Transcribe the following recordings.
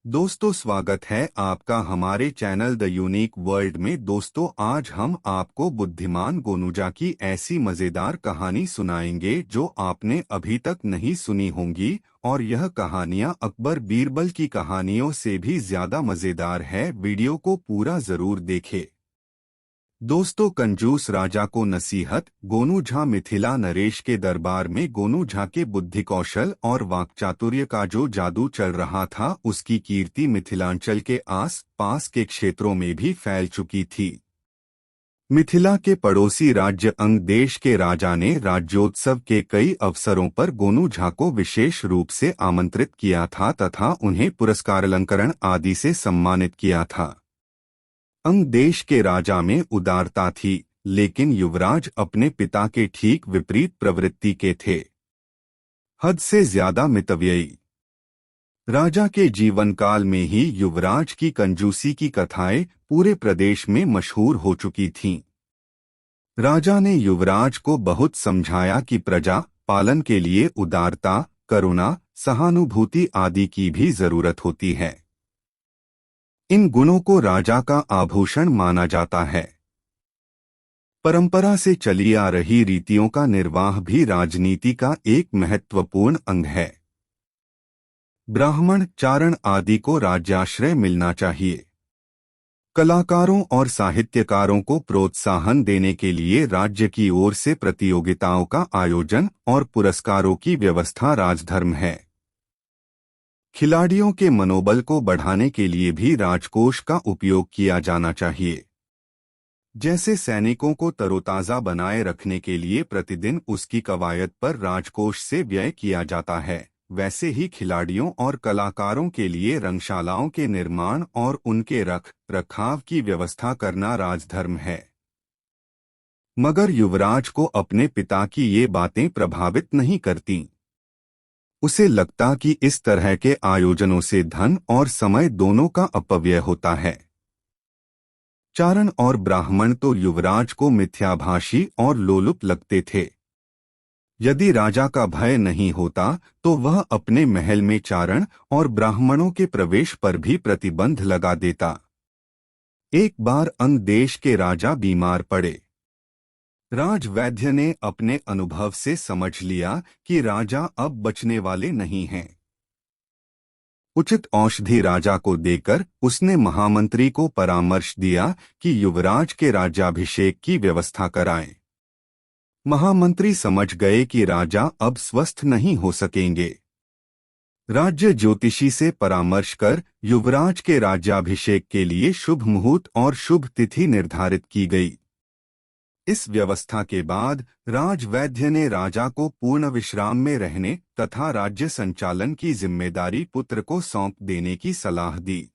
दोस्तों, स्वागत है आपका हमारे चैनल द यूनिक वर्ल्ड में। दोस्तों, आज हम आपको बुद्धिमान गोनूजा की ऐसी मजेदार कहानी सुनाएंगे जो आपने अभी तक नहीं सुनी होंगी। और यह कहानियां अकबर बीरबल की कहानियों से भी ज्यादा मजेदार है। वीडियो को पूरा जरूर देखें। दोस्तों, कंजूस राजा को नसीहत। गोनू झा मिथिला नरेश के दरबार में गोनू झा के बुद्धि कौशल और वाक्चातुर्य का जो जादू चल रहा था, उसकी कीर्ति मिथिलांचल के आस पास के क्षेत्रों में भी फैल चुकी थी। मिथिला के पड़ोसी राज्य अंग देश के राजा ने राज्योत्सव के कई अवसरों पर गोनू झा को विशेष रूप से आमंत्रित किया था तथा उन्हें पुरस्कारालंकरण आदि से सम्मानित किया था। अंग देश के राजा में उदारता थी, लेकिन युवराज अपने पिता के ठीक विपरीत प्रवृत्ति के थे, हद से ज्यादा मितव्ययी। राजा के जीवन काल में ही युवराज की कंजूसी की कथाएं पूरे प्रदेश में मशहूर हो चुकी थीं। राजा ने युवराज को बहुत समझाया कि प्रजा पालन के लिए उदारता, करुणा, सहानुभूति आदि की भी जरूरत होती है। इन गुणों को राजा का आभूषण माना जाता है। परंपरा से चली आ रही रीतियों का निर्वाह भी राजनीति का एक महत्वपूर्ण अंग है। ब्राह्मण, चारण आदि को राज्याश्रय मिलना चाहिए। कलाकारों और साहित्यकारों को प्रोत्साहन देने के लिए राज्य की ओर से प्रतियोगिताओं का आयोजन और पुरस्कारों की व्यवस्था राजधर्म है। खिलाड़ियों के मनोबल को बढ़ाने के लिए भी राजकोष का उपयोग किया जाना चाहिए। जैसे सैनिकों को तरोताजा बनाए रखने के लिए प्रतिदिन उसकी कवायद पर राजकोष से व्यय किया जाता है, वैसे ही खिलाड़ियों और कलाकारों के लिए रंगशालाओं के निर्माण और उनके रख रखाव की व्यवस्था करना राजधर्म है। मगर युवराज को अपने पिता की ये बातें प्रभावित नहीं करतीं। उसे लगता कि इस तरह के आयोजनों से धन और समय दोनों का अपव्यय होता है। चारण और ब्राह्मण तो युवराज को मिथ्याभाषी और लोलुप लगते थे। यदि राजा का भय नहीं होता तो वह अपने महल में चारण और ब्राह्मणों के प्रवेश पर भी प्रतिबंध लगा देता। एक बार अंग देश के राजा बीमार पड़े। राजवैद्य ने अपने अनुभव से समझ लिया कि राजा अब बचने वाले नहीं हैं। उचित औषधि राजा को देकर उसने महामंत्री को परामर्श दिया कि युवराज के राज्याभिषेक की व्यवस्था कराएं। महामंत्री समझ गए कि राजा अब स्वस्थ नहीं हो सकेंगे। राज्य ज्योतिषी से परामर्श कर युवराज के राज्याभिषेक के लिए शुभ मुहूर्त और शुभ तिथि निर्धारित की गई। इस व्यवस्था के बाद राजवैद्य ने राजा को पूर्ण विश्राम में रहने तथा राज्य संचालन की जिम्मेदारी पुत्र को सौंप देने की सलाह दी।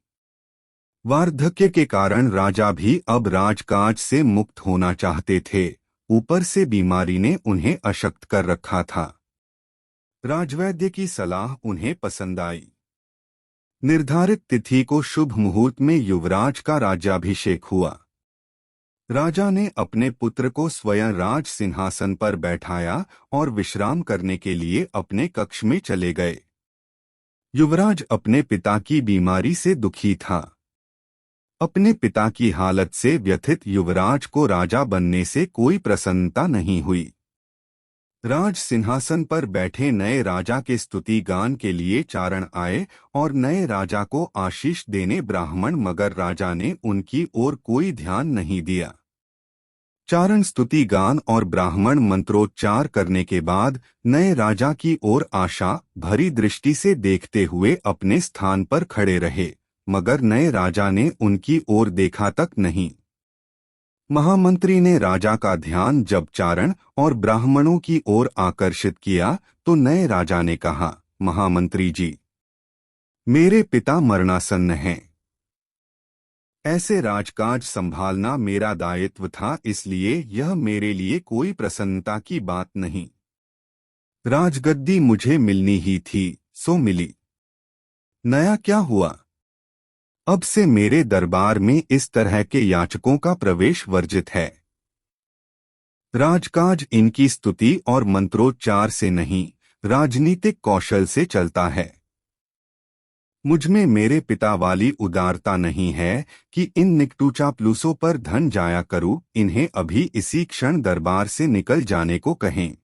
वार्धक्य के कारण राजा भी अब राजकाज से मुक्त होना चाहते थे। ऊपर से बीमारी ने उन्हें अशक्त कर रखा था। राजवैद्य की सलाह उन्हें पसंद आई। निर्धारित तिथि को शुभ मुहूर्त में युवराज का राज्याभिषेक हुआ। राजा ने अपने पुत्र को स्वयं राज सिंहासन पर बैठाया और विश्राम करने के लिए अपने कक्ष में चले गए। युवराज अपने पिता की बीमारी से दुखी था। अपने पिता की हालत से व्यथित युवराज को राजा बनने से कोई प्रसन्नता नहीं हुई। राज सिंहासन पर बैठे नए राजा के स्तुति गान के लिए चारण आए और नए राजा को आशीष देने ब्राह्मण, मगर राजा ने उनकी ओर कोई ध्यान नहीं दिया। चारण स्तुति गान और ब्राह्मण मंत्रोच्चार करने के बाद नए राजा की ओर आशा भरी दृष्टि से देखते हुए अपने स्थान पर खड़े रहे, मगर नए राजा ने उनकी ओर देखा तक नहीं। महामंत्री ने राजा का ध्यान जब चारण और ब्राह्मणों की ओर आकर्षित किया तो नए राजा ने कहा, महामंत्री जी, मेरे पिता मरणासन्न हैं। ऐसे राजकाज संभालना मेरा दायित्व था, इसलिए यह मेरे लिए कोई प्रसन्नता की बात नहीं। राजगद्दी मुझे मिलनी ही थी, सो मिली। नया क्या हुआ? अब से मेरे दरबार में इस तरह के याचकों का प्रवेश वर्जित है। राजकाज इनकी स्तुति और मंत्रोच्चार से नहीं, राजनीतिक कौशल से चलता है। मुझमें मेरे पिता वाली उदारता नहीं है कि इन निकटू पर धन जाया करूं, इन्हें अभी इसी क्षण दरबार से निकल जाने को कहें।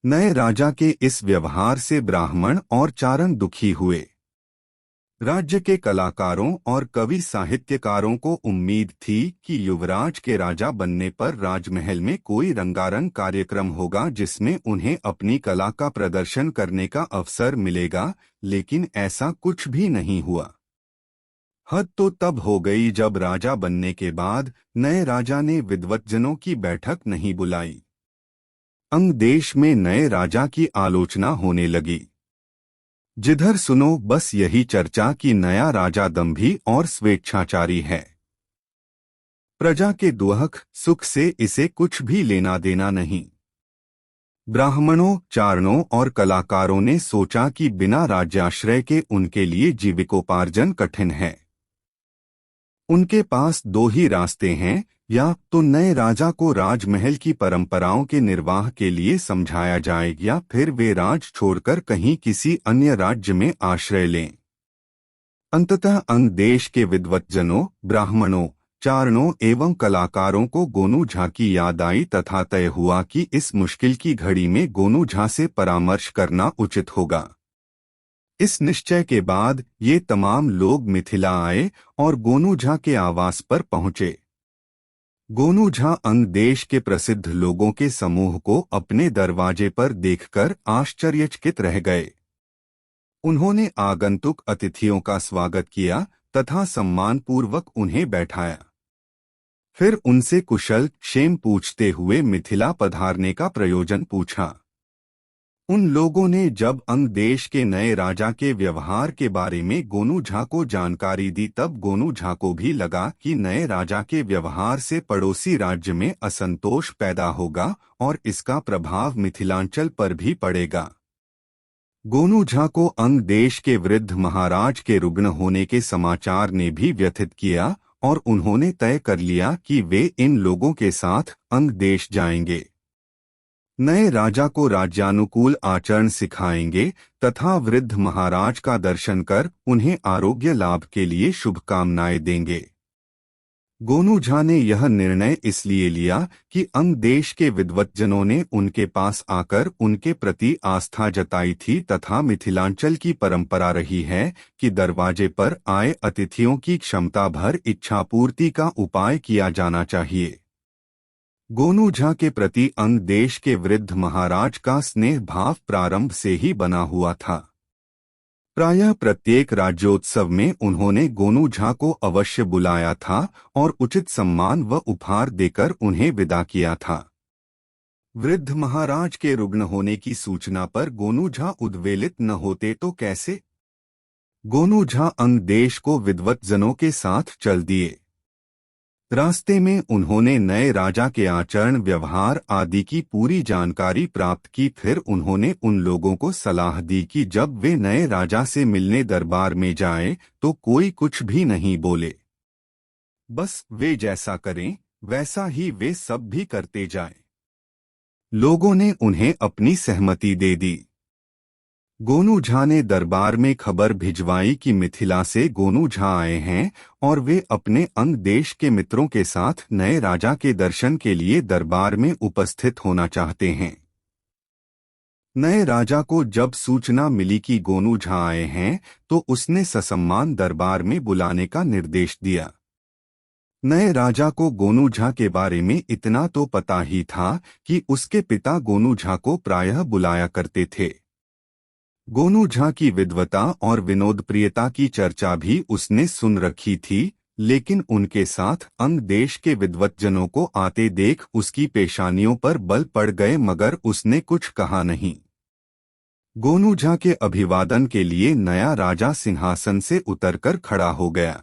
नए राजा के इस व्यवहार से ब्राह्मण और चारण दुखी हुए। राज्य के कलाकारों और कवि साहित्यकारों को उम्मीद थी कि युवराज के राजा बनने पर राजमहल में कोई रंगारंग कार्यक्रम होगा जिसमें उन्हें अपनी कला का प्रदर्शन करने का अवसर मिलेगा, लेकिन ऐसा कुछ भी नहीं हुआ। हद तो तब हो गई जब राजा बनने के बाद नए राजा ने विद्वतजनों की बैठक नहीं बुलाई। अंग देश में नए राजा की आलोचना होने लगी। जिधर सुनो बस यही चर्चा कि नया राजा दंभी और स्वेच्छाचारी है। प्रजा के दुख सुख से इसे कुछ भी लेना देना नहीं। ब्राह्मणों, चारणों और कलाकारों ने सोचा कि बिना राज्याश्रय के उनके लिए जीविकोपार्जन कठिन है। उनके पास दो ही रास्ते हैं, या तो नए राजा को राजमहल की परंपराओं के निर्वाह के लिए समझाया जाए या फिर वे राज छोड़कर कहीं किसी अन्य राज्य में आश्रय लें। अंततः अंग देश के विद्वतजनों, ब्राह्मणों, चारणों एवं कलाकारों को गोनू झा की याद आई तथा तय हुआ कि इस मुश्किल की घड़ी में गोनू झा से परामर्श करना उचित होगा। इस निश्चय के बाद ये तमाम लोग मिथिला आए और गोनू झा के आवास पर पहुंचे। गोनू झा अंग देश के प्रसिद्ध लोगों के समूह को अपने दरवाजे पर देखकर आश्चर्यचकित रह गए। उन्होंने आगंतुक अतिथियों का स्वागत किया तथा सम्मानपूर्वक उन्हें बैठाया। फिर उनसे कुशल क्षेम पूछते हुए मिथिला पधारने का प्रयोजन पूछा। उन लोगों ने जब अंग देश के नए राजा के व्यवहार के बारे में गोनू झा को जानकारी दी तब गोनू झा को भी लगा कि नए राजा के व्यवहार से पड़ोसी राज्य में असंतोष पैदा होगा और इसका प्रभाव मिथिलांचल पर भी पड़ेगा। गोनू झा को अंग देश के वृद्ध महाराज के रुग्ण होने के समाचार ने भी व्यथित किया और उन्होंने तय कर लिया कि वे इन लोगों के साथ अंग देश जाएंगे। नए राजा को राज्यानुकूल आचरण सिखाएंगे तथा वृद्ध महाराज का दर्शन कर उन्हें आरोग्य लाभ के लिए शुभकामनाएं देंगे। गोनू झा ने यह निर्णय इसलिए लिया कि अंग देश के विद्वतजनों ने उनके पास आकर उनके प्रति आस्था जताई थी तथा मिथिलांचल की परंपरा रही है कि दरवाजे पर आए अतिथियों की क्षमता भर इच्छापूर्ति का उपाय किया जाना चाहिए। गोनू झा के प्रति अंग देश के वृद्ध महाराज का स्नेह भाव प्रारंभ से ही बना हुआ था। प्रायः प्रत्येक राज्योत्सव में उन्होंने गोनू झा को अवश्य बुलाया था और उचित सम्मान व उपहार देकर उन्हें विदा किया था। वृद्ध महाराज के रुग्ण होने की सूचना पर गोनू झा उद्वेलित न होते तो कैसे? गोनू झा अंग देश को विद्वतजनों के साथ चल दिए। रास्ते में उन्होंने नए राजा के आचरण व्यवहार आदि की पूरी जानकारी प्राप्त की। फिर उन्होंने उन लोगों को सलाह दी कि जब वे नए राजा से मिलने दरबार में जाएं तो कोई कुछ भी नहीं बोले, बस वे जैसा करें वैसा ही वे सब भी करते जाएं। लोगों ने उन्हें अपनी सहमति दे दी। गोनू झा ने दरबार में खबर भिजवाई कि मिथिला से गोनू झा आए हैं और वे अपने अंग देश के मित्रों के साथ नए राजा के दर्शन के लिए दरबार में उपस्थित होना चाहते हैं। नए राजा को जब सूचना मिली कि गोनू झा आए हैं तो उसने ससम्मान दरबार में बुलाने का निर्देश दिया। नए राजा को गोनू झा के बारे में इतना तो पता ही था कि उसके पिता गोनू झा को प्रायः बुलाया करते थे। गोनू झा की विद्वता और विनोदप्रियता की चर्चा भी उसने सुन रखी थी, लेकिन उनके साथ अंग देश के विद्वतजनों को आते देख उसकी पेशानियों पर बल पड़ गए, मगर उसने कुछ कहा नहीं। गोनू झा के अभिवादन के लिए नया राजा सिंहासन से उतरकर खड़ा हो गया।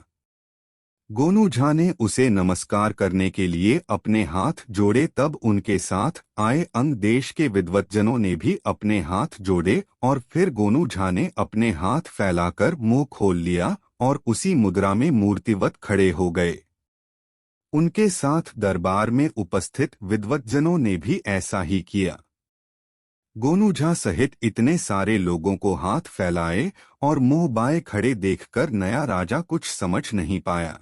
गोनू झा ने उसे नमस्कार करने के लिए अपने हाथ जोड़े, तब उनके साथ आए अंग देश के विद्वतजनों ने भी अपने हाथ जोड़े और फिर गोनू झा ने अपने हाथ फैलाकर मुंह खोल लिया और उसी मुद्रा में मूर्तिवत खड़े हो गए। उनके साथ दरबार में उपस्थित विद्वतजनों ने भी ऐसा ही किया। गोनू झा सहित इतने सारे लोगों को हाथ फैलाए और मुंह बाए खड़े देखकर नया राजा कुछ समझ नहीं पाया।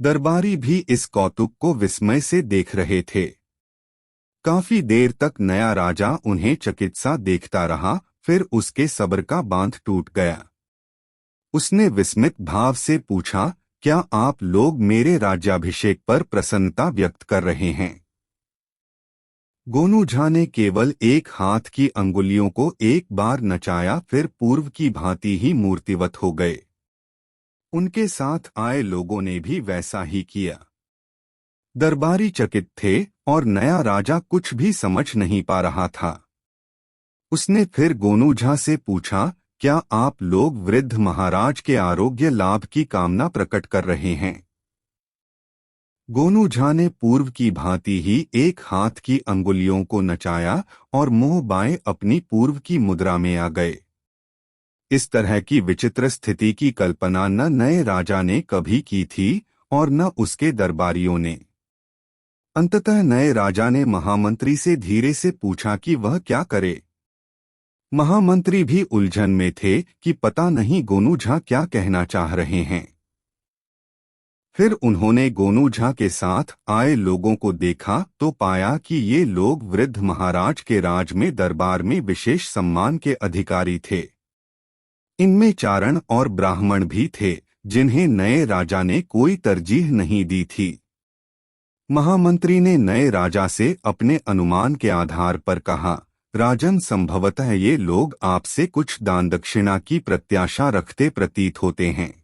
दरबारी भी इस कौतुक को विस्मय से देख रहे थे। काफी देर तक नया राजा उन्हें चकित सा देखता रहा, फिर उसके सब्र का बांध टूट गया। उसने विस्मित भाव से पूछा, क्या आप लोग मेरे राज्याभिषेक पर प्रसन्नता व्यक्त कर रहे हैं? गोनू झा ने केवल एक हाथ की अंगुलियों को एक बार नचाया, फिर पूर्व की भांति ही मूर्तिवत हो गए। उनके साथ आए लोगों ने भी वैसा ही किया। दरबारी चकित थे और नया राजा कुछ भी समझ नहीं पा रहा था। उसने फिर गोनू झा से पूछा, क्या आप लोग वृद्ध महाराज के आरोग्य लाभ की कामना प्रकट कर रहे हैं? गोनू झा ने पूर्व की भांति ही एक हाथ की अंगुलियों को नचाया और मुंह बाएं अपनी पूर्व की मुद्रा में आ गए। इस तरह की विचित्र स्थिति की कल्पना न नए राजा ने कभी की थी और न उसके दरबारियों ने। अंततः नए राजा ने महामंत्री से धीरे से पूछा कि वह क्या करे। महामंत्री भी उलझन में थे कि पता नहीं गोनू झा क्या कहना चाह रहे हैं। फिर उन्होंने गोनू झा के साथ आए लोगों को देखा तो पाया कि ये लोग वृद्ध महाराज के राज में दरबार में विशेष सम्मान के अधिकारी थे। इनमें चारण और ब्राह्मण भी थे, जिन्हें नए राजा ने कोई तरजीह नहीं दी थी। महामंत्री ने नए राजा से अपने अनुमान के आधार पर कहा, राजन, संभवतः ये लोग आपसे कुछ दान दक्षिणा की प्रत्याशा रखते प्रतीत होते हैं।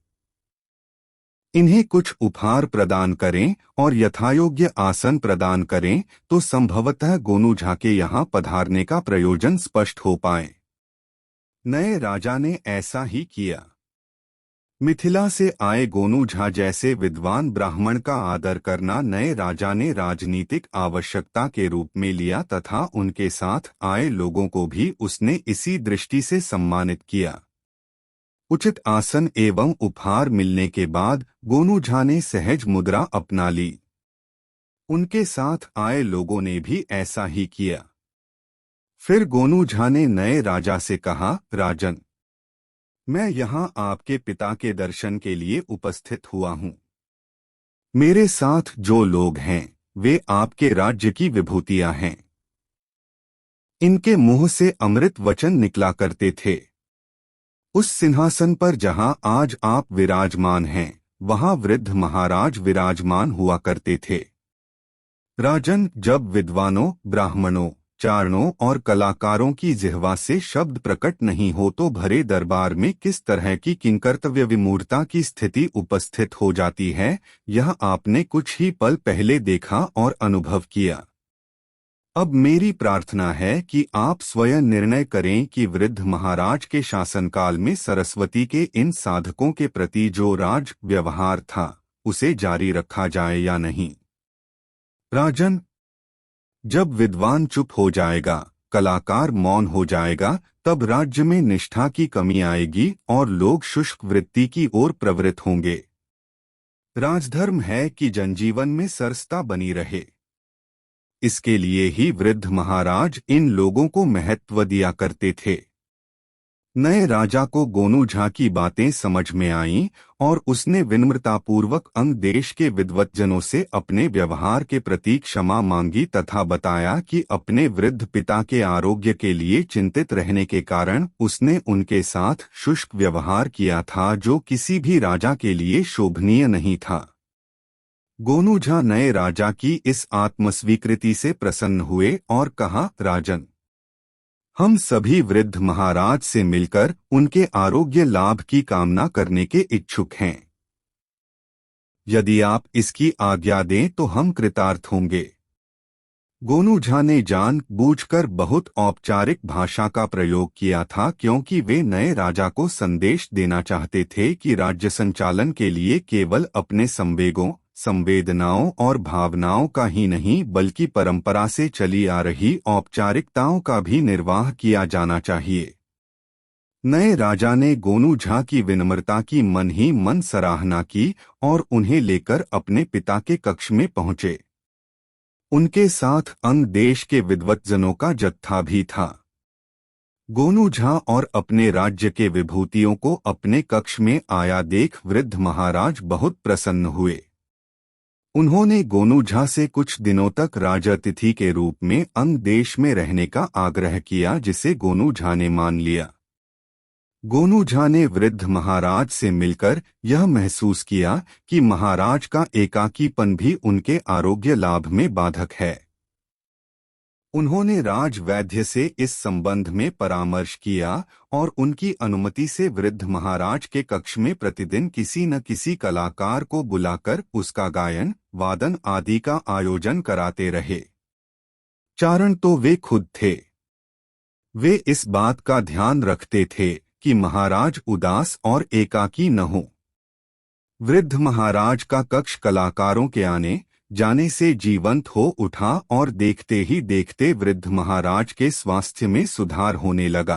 इन्हें कुछ उपहार प्रदान करें और यथायोग्य आसन प्रदान करें तो संभवतः गोनू झा के यहाँ पधारने का प्रयोजन स्पष्ट हो पाए। नए राजा ने ऐसा ही किया। मिथिला से आए गोनू झा जैसे विद्वान ब्राह्मण का आदर करना नए राजा ने राजनीतिक आवश्यकता के रूप में लिया तथा उनके साथ आए लोगों को भी उसने इसी दृष्टि से सम्मानित किया। उचित आसन एवं उपहार मिलने के बाद गोनू झा ने सहज मुद्रा अपना ली। उनके साथ आए लोगों ने भी ऐसा ही किया। फिर गोनू झा ने नए राजा से कहा, राजन, मैं यहाँ आपके पिता के दर्शन के लिए उपस्थित हुआ हूँ। मेरे साथ जो लोग हैं वे आपके राज्य की विभूतियां हैं। इनके मुंह से अमृत वचन निकला करते थे। उस सिंहासन पर जहां आज आप विराजमान हैं, वहां वृद्ध महाराज विराजमान हुआ करते थे। राजन, जब विद्वानों, ब्राह्मणों, चारणों और कलाकारों की जिह्वा से शब्द प्रकट नहीं हो तो भरे दरबार में किस तरह की किंकर्तव्य विमूढ़ता की स्थिति उपस्थित हो जाती है, यह आपने कुछ ही पल पहले देखा और अनुभव किया। अब मेरी प्रार्थना है कि आप स्वयं निर्णय करें कि वृद्ध महाराज के शासनकाल में सरस्वती के इन साधकों के प्रति जो राज व्यवहार था उसे जारी रखा जाए या नहीं। राजन, जब विद्वान चुप हो जाएगा, कलाकार मौन हो जाएगा, तब राज्य में निष्ठा की कमी आएगी और लोग शुष्क वृत्ति की ओर प्रवृत्त होंगे। राजधर्म है कि जनजीवन में सरसता बनी रहे। इसके लिए ही वृद्ध महाराज इन लोगों को महत्व दिया करते थे। नए राजा को गोनू झा की बातें समझ में आईं और उसने विनम्रतापूर्वक अंग देश के विद्वज्जनों से अपने व्यवहार के प्रति क्षमा मांगी तथा बताया कि अपने वृद्ध पिता के आरोग्य के लिए चिंतित रहने के कारण उसने उनके साथ शुष्क व्यवहार किया था, जो किसी भी राजा के लिए शोभनीय नहीं था। गोनू झा नए राजा की इस आत्मस्वीकृति से प्रसन्न हुए और कहा, राजन, हम सभी वृद्ध महाराज से मिलकर उनके आरोग्य लाभ की कामना करने के इच्छुक हैं। यदि आप इसकी आज्ञा दें तो हम कृतार्थ होंगे। गोनू झा ने जानबूझकर बहुत औपचारिक भाषा का प्रयोग किया था, क्योंकि वे नए राजा को संदेश देना चाहते थे कि राज्य संचालन के लिए केवल अपने संवेगों, संवेदनाओं और भावनाओं का ही नहीं बल्कि परंपरा से चली आ रही औपचारिकताओं का भी निर्वाह किया जाना चाहिए। नए राजा ने गोनू झा की विनम्रता की मन ही मन सराहना की और उन्हें लेकर अपने पिता के कक्ष में पहुंचे। उनके साथ अंग देश के विद्वज्जनों का जत्था भी था। गोनू झा और अपने राज्य के विभूतियों को अपने कक्ष में आया देख वृद्ध महाराज बहुत प्रसन्न हुए। उन्होंने गोनू झा से कुछ दिनों तक राजातिथि के रूप में अंग देश में रहने का आग्रह किया, जिसे गोनू झा ने मान लिया। गोनू झा ने वृद्ध महाराज से मिलकर यह महसूस किया कि महाराज का एकाकीपन भी उनके आरोग्य लाभ में बाधक है। उन्होंने राज वैद्य से इस संबंध में परामर्श किया और उनकी अनुमति से वृद्ध महाराज के कक्ष में प्रतिदिन किसी न किसी कलाकार को बुलाकर उसका गायन, वादन आदि का आयोजन कराते रहे। चारण तो वे खुद थे। वे इस बात का ध्यान रखते थे कि महाराज उदास और एकाकी न हो। वृद्ध महाराज का कक्ष कलाकारों के आने जाने से जीवंत हो उठा और देखते ही देखते वृद्ध महाराज के स्वास्थ्य में सुधार होने लगा।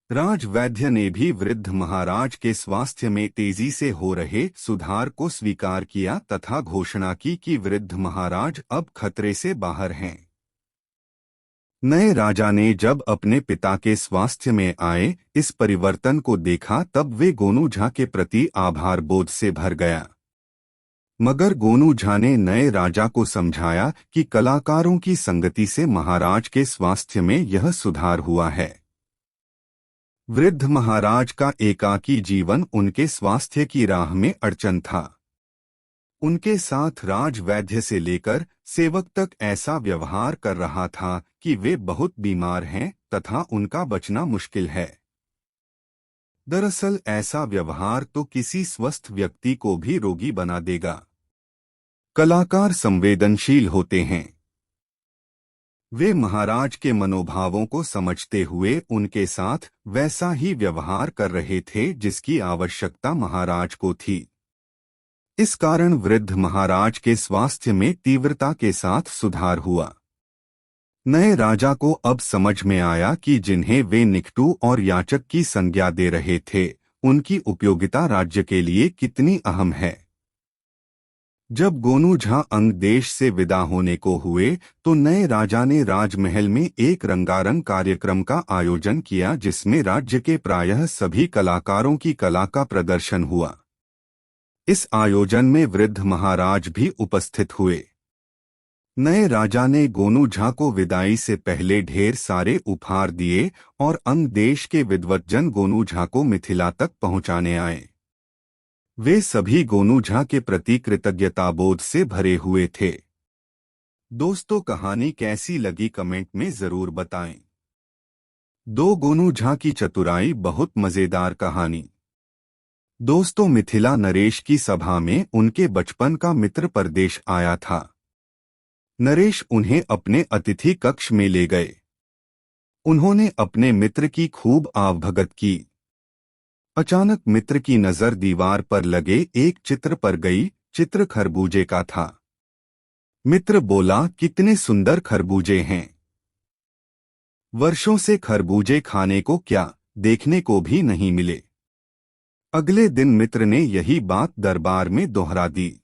राजवैद्य ने भी वृद्ध महाराज के स्वास्थ्य में तेजी से हो रहे सुधार को स्वीकार किया तथा घोषणा की कि वृद्ध महाराज अब खतरे से बाहर हैं। नए राजा ने जब अपने पिता के स्वास्थ्य में आए इस परिवर्तन को देखा, तब वे गोनू झा के प्रति आभार बोध से भर गया। मगर गोनू झा ने नए राजा को समझाया कि कलाकारों की संगति से महाराज के स्वास्थ्य में यह सुधार हुआ है। वृद्ध महाराज का एकाकी जीवन उनके स्वास्थ्य की राह में अड़चन था। उनके साथ राजवैद्य से लेकर सेवक तक ऐसा व्यवहार कर रहा था कि वे बहुत बीमार हैं तथा उनका बचना मुश्किल है। दरअसल ऐसा व्यवहार तो किसी स्वस्थ व्यक्ति को भी रोगी बना देगा। कलाकार संवेदनशील होते हैं। वे महाराज के मनोभावों को समझते हुए उनके साथ वैसा ही व्यवहार कर रहे थे जिसकी आवश्यकता महाराज को थी। इस कारण वृद्ध महाराज के स्वास्थ्य में तीव्रता के साथ सुधार हुआ। नए राजा को अब समझ में आया कि जिन्हें वे निकटू और याचक की संज्ञा दे रहे थे, उनकी उपयोगिता राज्य के लिए कितनी अहम है। जब गोनू झा अंग देश से विदा होने को हुए तो नए राजा ने राजमहल में एक रंगारंग कार्यक्रम का आयोजन किया, जिसमें राज्य के प्रायः सभी कलाकारों की कला का प्रदर्शन हुआ। इस आयोजन में वृद्ध महाराज भी उपस्थित हुए। नए राजा ने गोनू झा को विदाई से पहले ढेर सारे उपहार दिए और अंग देश के विद्वज्जन गोनू झा को मिथिला तक पहुंचाने आए। वे सभी गोनू झा के प्रति कृतज्ञताबोध से भरे हुए थे। दोस्तों, कहानी कैसी लगी कमेंट में जरूर बताएं। दो गोनू झा की चतुराई बहुत मजेदार कहानी। दोस्तों, मिथिला नरेश की सभा में उनके बचपन का मित्र परदेश आया था। नरेश उन्हें अपने अतिथि कक्ष में ले गए। उन्होंने अपने मित्र की खूब आवभगत की। अचानक मित्र की नजर दीवार पर लगे एक चित्र पर गई। चित्र खरबूजे का था। मित्र बोला, कितने सुंदर खरबूजे हैं। वर्षों से खरबूजे खाने को क्या, देखने को भी नहीं मिले। अगले दिन मित्र ने यही बात दरबार में दोहरा दी।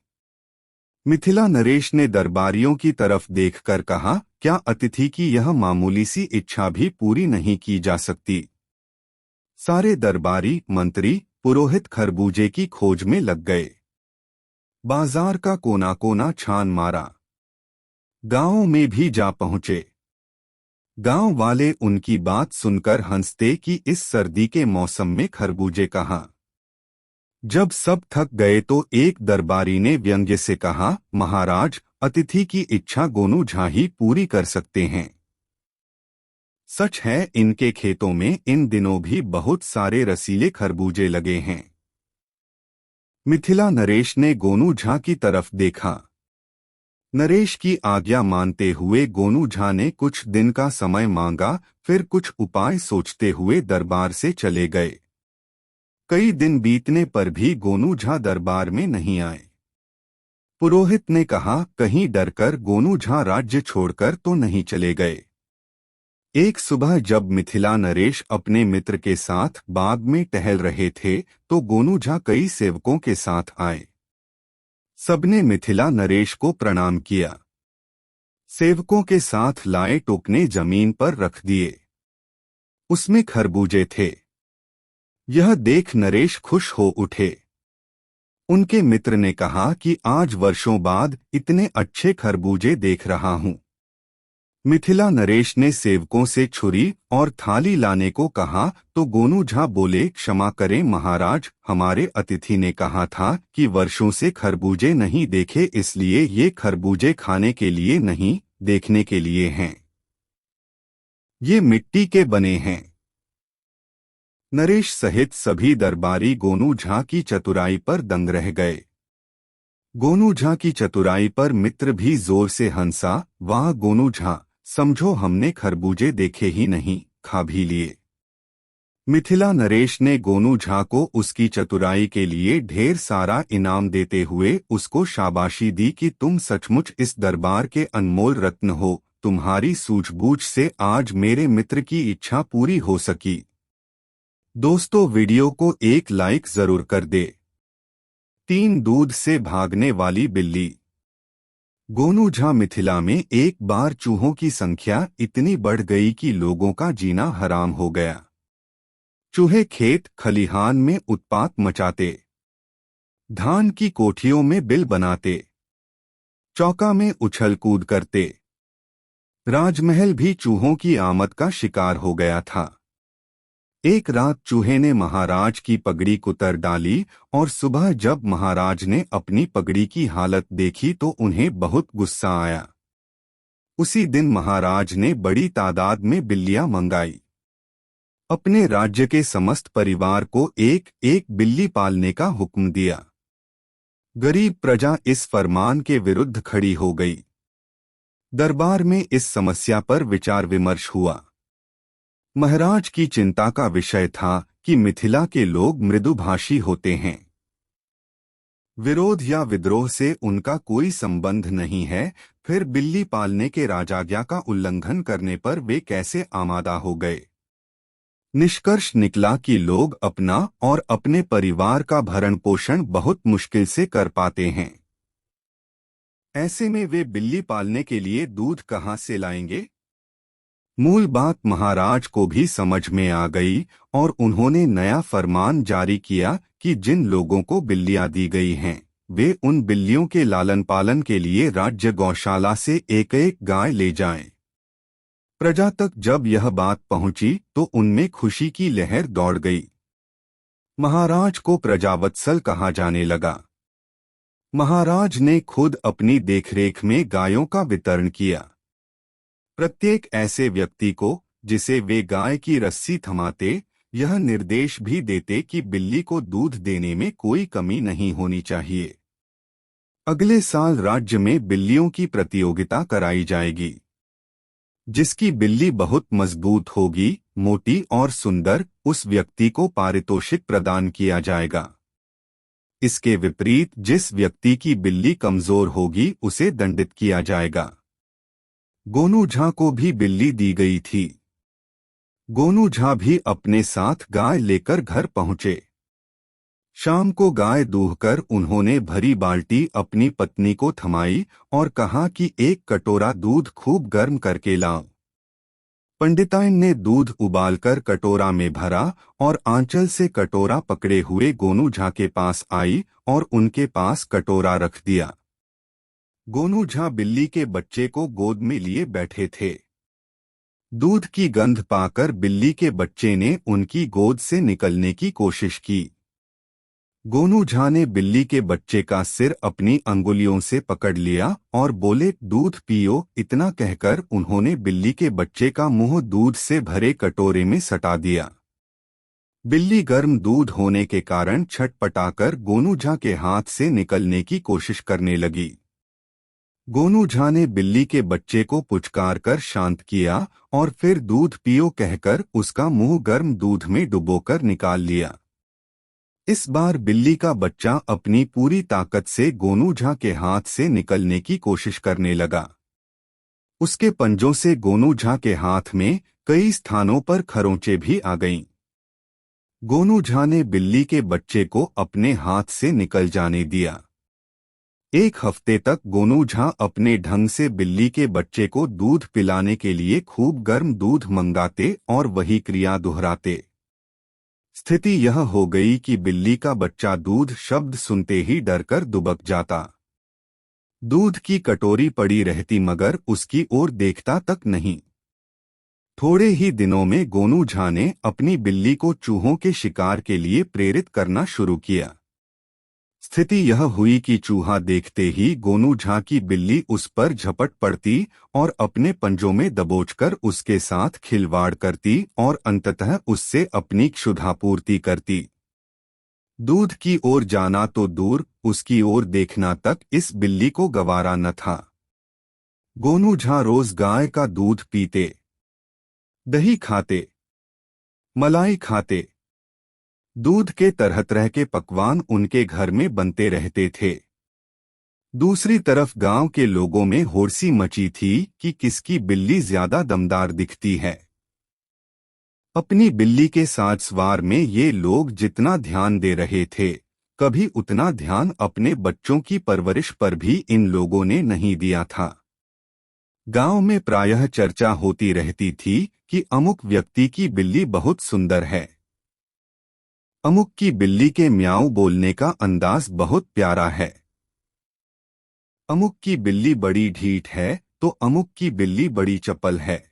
मिथिला नरेश ने दरबारियों की तरफ देखकर कहा, क्या अतिथि की यह मामूली सी इच्छा भी पूरी नहीं की जा सकती। सारे दरबारी, मंत्री, पुरोहित खरबूजे की खोज में लग गए। बाजार का कोना कोना छान मारा। गांवों में भी जा पहुंचे। गांव वाले उनकी बात सुनकर हंसते कि इस सर्दी के मौसम में खरबूजे कहाँ। जब सब थक गए तो एक दरबारी ने व्यंग्य से कहा, महाराज, अतिथि की इच्छा गोनू झा ही पूरी कर सकते हैं। सच है, इनके खेतों में इन दिनों भी बहुत सारे रसीले खरबूजे लगे हैं। मिथिला नरेश ने गोनू झा की तरफ देखा। नरेश की आज्ञा मानते हुए गोनू झा ने कुछ दिन का समय मांगा, फिर कुछ उपाय सोचते हुए दरबार से चले गए। कई दिन बीतने पर भी गोनू झा दरबार में नहीं आए। पुरोहित ने कहा, कहीं डरकर गोनू झा राज्य छोड़कर तो नहीं चले गए। एक सुबह जब मिथिला नरेश अपने मित्र के साथ बाग में टहल रहे थे तो गोनू झा कई सेवकों के साथ आए। सबने मिथिला नरेश को प्रणाम किया। सेवकों के साथ लाए टोकने जमीन पर रख दिए। उसमें खरबूजे थे। यह देख नरेश खुश हो उठे। उनके मित्र ने कहा कि आज वर्षों बाद इतने अच्छे खरबूजे देख रहा हूं। मिथिला नरेश ने सेवकों से छुरी और थाली लाने को कहा तो गोनू झा बोले, क्षमा करें महाराज, हमारे अतिथि ने कहा था कि वर्षों से खरबूजे नहीं देखे, इसलिए ये खरबूजे खाने के लिए नहीं, देखने के लिए हैं। ये मिट्टी के बने हैं। नरेश सहित सभी दरबारी गोनू झा की चतुराई पर दंग रह गए। गोनू झा की चतुराई पर मित्र भी जोर से हंसा। वाह गोनू झा, समझो हमने खरबूजे देखे ही नहीं, खा भी लिए। मिथिला नरेश ने गोनू झा को उसकी चतुराई के लिए ढेर सारा इनाम देते हुए उसको शाबाशी दी कि तुम सचमुच इस दरबार के अनमोल रत्न हो, तुम्हारी सूझबूझ से आज मेरे मित्र की इच्छा पूरी हो सकी। दोस्तों, वीडियो को एक लाइक जरूर कर दे। 3 दूध से भागने वाली बिल्ली। गोनू झा मिथिला में एक बार चूहों की संख्या इतनी बढ़ गई कि लोगों का जीना हराम हो गया। चूहे खेत खलिहान में उत्पात मचाते, धान की कोठियों में बिल बनाते, चौका में उछल कूद करते। राजमहल भी चूहों की आमद का शिकार हो गया था। एक रात चूहे ने महाराज की पगड़ी कुतर डाली और सुबह जब महाराज ने अपनी पगड़ी की हालत देखी तो उन्हें बहुत गुस्सा आया। उसी दिन महाराज ने बड़ी तादाद में बिल्लियां मंगाई। अपने राज्य के समस्त परिवार को एक एक बिल्ली पालने का हुक्म दिया। गरीब प्रजा इस फरमान के विरुद्ध खड़ी हो गई। दरबार में इस समस्या पर विचार विमर्श हुआ। महाराज की चिंता का विषय था कि मिथिला के लोग मृदुभाषी होते हैं। विरोध या विद्रोह से उनका कोई संबंध नहीं है, फिर बिल्ली पालने के राजाज्ञा का उल्लंघन करने पर वे कैसे आमादा हो गए। निष्कर्ष निकला कि लोग अपना और अपने परिवार का भरण पोषण बहुत मुश्किल से कर पाते हैं। ऐसे में वे बिल्ली पालने के लिए दूध कहां से लाएंगे। मूल बात महाराज को भी समझ में आ गई और उन्होंने नया फरमान जारी किया कि जिन लोगों को बिल्लियां दी गई हैं, वे उन बिल्लियों के लालन पालन के लिए राज्य गौशाला से एक एक गाय ले जाएं। प्रजा तक जब यह बात पहुंची तो उनमें खुशी की लहर दौड़ गई। महाराज को प्रजावत्सल कहा जाने लगा। महाराज ने खुद अपनी देखरेख में गायों का वितरण किया। प्रत्येक ऐसे व्यक्ति को जिसे वे गाय की रस्सी थमाते, यह निर्देश भी देते कि बिल्ली को दूध देने में कोई कमी नहीं होनी चाहिए। अगले साल राज्य में बिल्लियों की प्रतियोगिता कराई जाएगी। जिसकी बिल्ली बहुत मजबूत होगी, मोटी और सुंदर, उस व्यक्ति को पारितोषिक प्रदान किया जाएगा। इसके विपरीत जिस व्यक्ति की बिल्ली कमजोर होगी उसे दंडित किया जाएगा। गोनू झा को भी बिल्ली दी गई थी। गोनू झा भी अपने साथ गाय लेकर घर पहुंचे। शाम को गाय दूहकर उन्होंने भरी बाल्टी अपनी पत्नी को थमाई और कहा कि एक कटोरा दूध खूब गर्म करके लाओ। पंडिताइन ने दूध उबालकर कटोरा में भरा और आंचल से कटोरा पकड़े हुए गोनू झा के पास आई और उनके पास कटोरा रख दिया। गोनू झा बिल्ली के बच्चे को गोद में लिए बैठे थे। दूध की गंध पाकर बिल्ली के बच्चे ने उनकी गोद से निकलने की कोशिश की। गोनू झा ने बिल्ली के बच्चे का सिर अपनी अंगुलियों से पकड़ लिया और बोले, दूध पियो। इतना कहकर उन्होंने बिल्ली के बच्चे का मुंह दूध से भरे कटोरे में सटा दिया। बिल्ली गर्म दूध होने के कारण छटपटाकर गोनू झा के हाथ से निकलने की कोशिश करने लगी। गोनू झा ने बिल्ली के बच्चे को पुचकार कर शांत किया और फिर दूध पियो कहकर उसका मुंह गर्म दूध में डुबोकर निकाल लिया। इस बार बिल्ली का बच्चा अपनी पूरी ताकत से गोनू झा के हाथ से निकलने की कोशिश करने लगा। उसके पंजों से गोनू झा के हाथ में कई स्थानों पर खरोंचें भी आ गईं। गोनू झा ने बिल्ली के बच्चे को अपने हाथ से निकल जाने दिया। एक हफ्ते तक गोनू झा अपने ढंग से बिल्ली के बच्चे को दूध पिलाने के लिए खूब गर्म दूध मंगाते और वही क्रिया दोहराते। स्थिति यह हो गई कि बिल्ली का बच्चा दूध शब्द सुनते ही डरकर दुबक जाता। दूध की कटोरी पड़ी रहती मगर उसकी ओर देखता तक नहीं। थोड़े ही दिनों में गोनू झा ने अपनी बिल्ली को चूहों के शिकार के लिए प्रेरित करना शुरू किया। स्थिति यह हुई कि चूहा देखते ही गोनू झा की बिल्ली उस पर झपट पड़ती और अपने पंजों में दबोचकर उसके साथ खिलवाड़ करती और अंततः उससे अपनी क्षुधापूर्ति करती। दूध की ओर जाना तो दूर, उसकी ओर देखना तक इस बिल्ली को गवारा न था। गोनू झा रोज गाय का दूध पीते, दही खाते, मलाई खाते। दूध के तरह तरह के पकवान उनके घर में बनते रहते थे। दूसरी तरफ गांव के लोगों में होड़सी मची थी कि किसकी बिल्ली ज्यादा दमदार दिखती है। अपनी बिल्ली के साथ सवार में ये लोग जितना ध्यान दे रहे थे, कभी उतना ध्यान अपने बच्चों की परवरिश पर भी इन लोगों ने नहीं दिया था। गांव में प्रायः चर्चा होती रहती थी कि अमुक व्यक्ति की बिल्ली बहुत सुंदर है, अमुक की बिल्ली के म्याऊ बोलने का अंदाज बहुत प्यारा है, अमुक की बिल्ली बड़ी ढीठ है तो अमुक की बिल्ली बड़ी चपल है।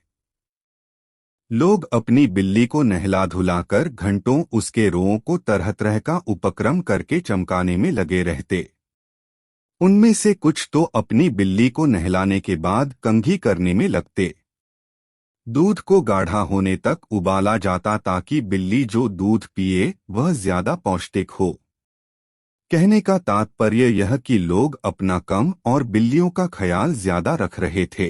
लोग अपनी बिल्ली को नहला धुलाकर घंटों उसके रोओं को तरह तरह का उपक्रम करके चमकाने में लगे रहते। उनमें से कुछ तो अपनी बिल्ली को नहलाने के बाद कंघी करने में लगते। दूध को गाढ़ा होने तक उबाला जाता ताकि बिल्ली जो दूध पिए वह ज्यादा पौष्टिक हो। कहने का तात्पर्य यह कि लोग अपना कम और बिल्लियों का ख्याल ज्यादा रख रहे थे।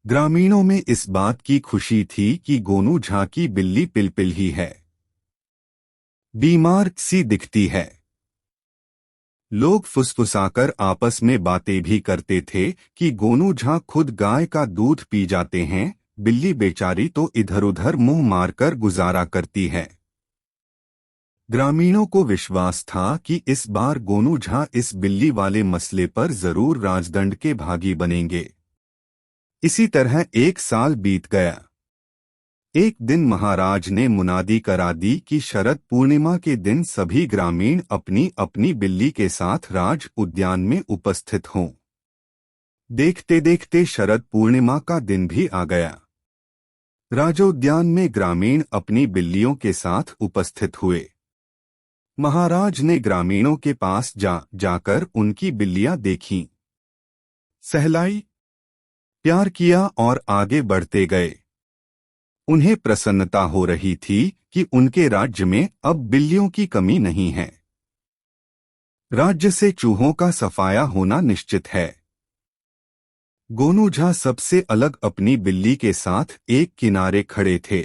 ग्रामीणों में इस बात की खुशी थी कि गोनू झा की बिल्ली पिलपिल ही है, बीमार सी दिखती है। लोग फुसफुसाकर आपस में बातें भी करते थे कि गोनू झा खुद गाय का दूध पी जाते हैं, बिल्ली बेचारी तो इधर उधर मुंह मारकर गुजारा करती है। ग्रामीणों को विश्वास था कि इस बार गोनू झा इस बिल्ली वाले मसले पर जरूर राजदंड के भागी बनेंगे। इसी तरह एक साल बीत गया। एक दिन महाराज ने मुनादी करा दी कि शरद पूर्णिमा के दिन सभी ग्रामीण अपनी अपनी बिल्ली के साथ राज उद्यान में उपस्थित हों। देखते देखते शरद पूर्णिमा का दिन भी आ गया। राजोद्यान में ग्रामीण अपनी बिल्लियों के साथ उपस्थित हुए। महाराज ने ग्रामीणों के पास जाकर उनकी बिल्लियां देखीं, सहलाई, प्यार किया और आगे बढ़ते गए। उन्हें प्रसन्नता हो रही थी कि उनके राज्य में अब बिल्लियों की कमी नहीं है। राज्य से चूहों का सफाया होना निश्चित है। गोनू झा सबसे अलग अपनी बिल्ली के साथ एक किनारे खड़े थे।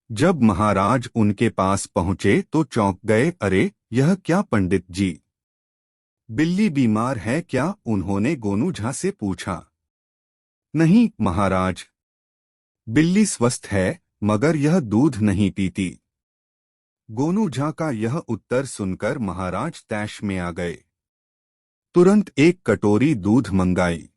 जब महाराज उनके पास पहुंचे तो चौंक गए। अरे यह क्या पंडित जी, बिल्ली बीमार है क्या? उन्होंने गोनू झा से पूछा। नहीं महाराज, बिल्ली स्वस्थ है मगर यह दूध नहीं पीती। गोनू झा का यह उत्तर सुनकर महाराज तैश में आ गए। तुरंत एक कटोरी दूध मंगाई।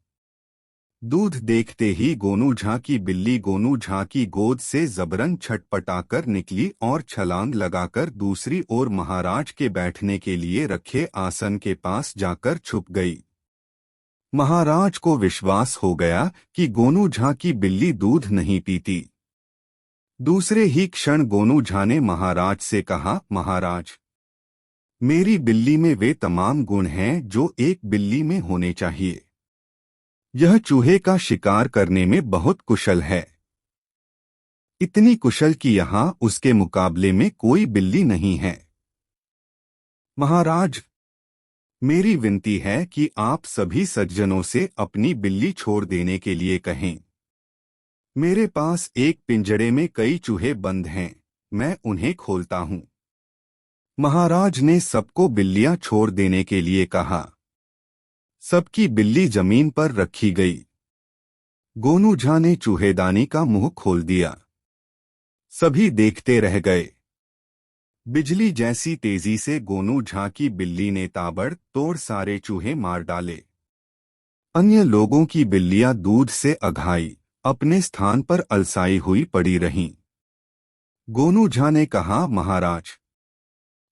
दूध देखते ही गोनू झा की बिल्ली गोनू झा की गोद से जबरन छटपटाकर निकली और छलांग लगाकर दूसरी ओर महाराज के बैठने के लिए रखे आसन के पास जाकर छुप गई। महाराज को विश्वास हो गया कि गोनू झा की बिल्ली दूध नहीं पीती। दूसरे ही क्षण गोनू झा ने महाराज से कहा, महाराज, मेरी बिल्ली में वे तमाम गुण हैं जो एक बिल्ली में होने चाहिए। यह चूहे का शिकार करने में बहुत कुशल है, इतनी कुशल कि यहाँ उसके मुकाबले में कोई बिल्ली नहीं है। महाराज, मेरी विनती है कि आप सभी सज्जनों से अपनी बिल्ली छोड़ देने के लिए कहें। मेरे पास एक पिंजड़े में कई चूहे बंद हैं, मैं उन्हें खोलता हूँ। महाराज ने सबको बिल्लियां छोड़ देने के लिए कहा। सबकी बिल्ली जमीन पर रखी गई। गोनू झा ने चूहेदानी का मुंह खोल दिया। सभी देखते रह गए। बिजली जैसी तेजी से गोनू झा की बिल्ली ने ताबड़तोड़ सारे चूहे मार डाले। अन्य लोगों की बिल्लियां दूध से अघाई अपने स्थान पर अलसाई हुई पड़ी रहीं। गोनू झा ने कहा, महाराज,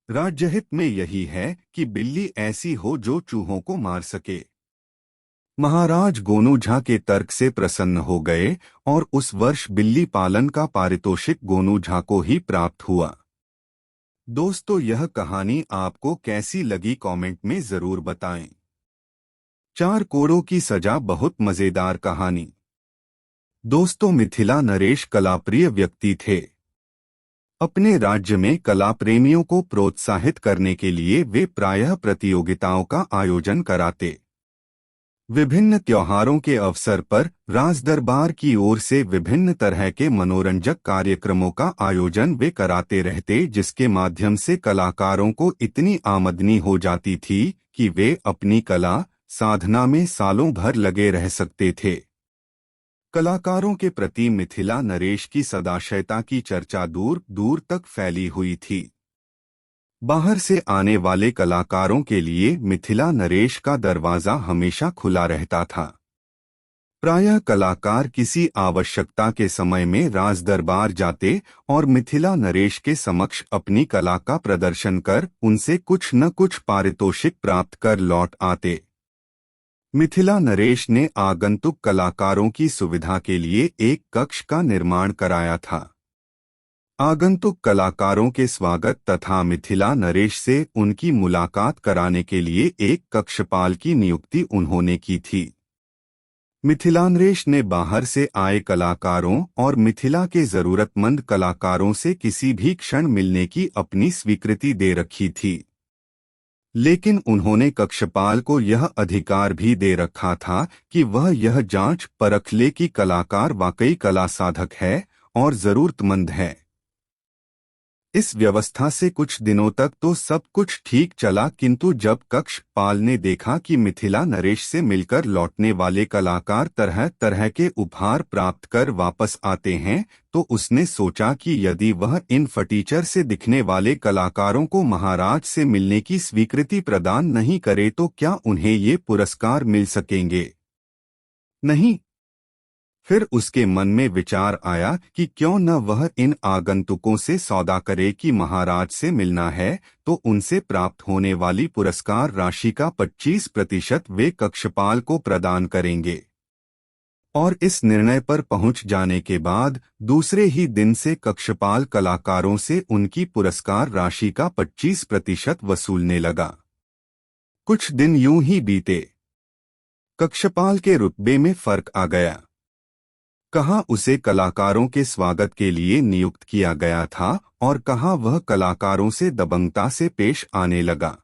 राज्यहित में यही है कि बिल्ली ऐसी हो जो चूहों को मार सके। महाराज गोनू झा के तर्क से प्रसन्न हो गए और उस वर्ष बिल्ली पालन का पारितोषिक गोनू झा को ही प्राप्त हुआ। दोस्तों, यह कहानी आपको कैसी लगी कमेंट में जरूर बताएं। चार कोरों की सजा बहुत मजेदार कहानी। दोस्तों, मिथिला नरेश कलाप्रिय व्यक्ति थे। अपने राज्य में कला प्रेमियों को प्रोत्साहित करने के लिए वे प्रायः प्रतियोगिताओं का आयोजन कराते। विभिन्न त्योहारों के अवसर पर राजदरबार की ओर से विभिन्न तरह के मनोरंजक कार्यक्रमों का आयोजन वे कराते रहते, जिसके माध्यम से कलाकारों को इतनी आमदनी हो जाती थी कि वे अपनी कला साधना में सालों भर लगे रह सकते थे। कलाकारों के प्रति मिथिला नरेश की सदाशयता की चर्चा दूर दूर तक फैली हुई थी। बाहर से आने वाले कलाकारों के लिए मिथिला नरेश का दरवाजा हमेशा खुला रहता था। प्रायः कलाकार किसी आवश्यकता के समय में राजदरबार जाते और मिथिला नरेश के समक्ष अपनी कला का प्रदर्शन कर उनसे कुछ न कुछ पारितोषिक प्राप्त कर लौट आते। मिथिला नरेश ने आगंतुक कलाकारों की सुविधा के लिए एक कक्ष का निर्माण कराया था। आगंतुक कलाकारों के स्वागत तथा मिथिला नरेश से उनकी मुलाकात कराने के लिए एक कक्षपाल की नियुक्ति उन्होंने की थी। मिथिला नरेश ने बाहर से आए कलाकारों और मिथिला के जरूरतमंद कलाकारों से किसी भी क्षण मिलने की अपनी स्वीकृति दे रखी थी। लेकिन उन्होंने कक्षपाल को यह अधिकार भी दे रखा था कि वह यह जांच परख ले कि कलाकार वाकई कला साधक है और जरूरतमंद है। इस व्यवस्था से कुछ दिनों तक तो सब कुछ ठीक चला, किंतु जब कक्षपाल ने देखा कि मिथिला नरेश से मिलकर लौटने वाले कलाकार तरह तरह के उपहार प्राप्त कर वापस आते हैं, तो उसने सोचा कि यदि वह इन फटीचर से दिखने वाले कलाकारों को महाराज से मिलने की स्वीकृति प्रदान नहीं करे तो क्या उन्हें ये पुरस्कार मिल सकेंगे? नहीं। फिर उसके मन में विचार आया कि क्यों न वह इन आगंतुकों से सौदा करे कि महाराज से मिलना है तो उनसे प्राप्त होने वाली पुरस्कार राशि का 25% वे कक्षपाल को प्रदान करेंगे। और इस निर्णय पर पहुंच जाने के बाद दूसरे ही दिन से कक्षपाल कलाकारों से उनकी पुरस्कार राशि का 25% वसूलने लगा। कुछ दिन यूं ही बीते। कक्षपाल के रुतबे में फर्क आ गया। कहाँ उसे कलाकारों के स्वागत के लिए नियुक्त किया गया था और कहाँ वह कलाकारों से दबंगता से पेश आने लगा।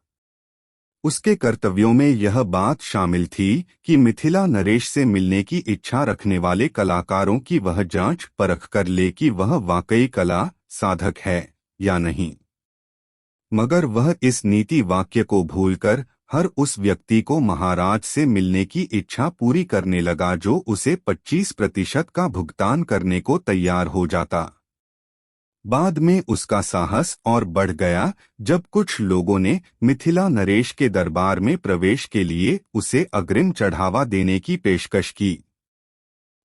उसके कर्तव्यों में यह बात शामिल थी कि मिथिला नरेश से मिलने की इच्छा रखने वाले कलाकारों की वह जांच परख कर ले कि वह वाकई कला साधक है या नहीं। मगर वह इस नीति वाक्य को भूलकर हर उस व्यक्ति को महाराज से मिलने की इच्छा पूरी करने लगा जो उसे 25% का भुगतान करने को तैयार हो जाता। बाद में उसका साहस और बढ़ गया जब कुछ लोगों ने मिथिला नरेश के दरबार में प्रवेश के लिए उसे अग्रिम चढ़ावा देने की पेशकश की।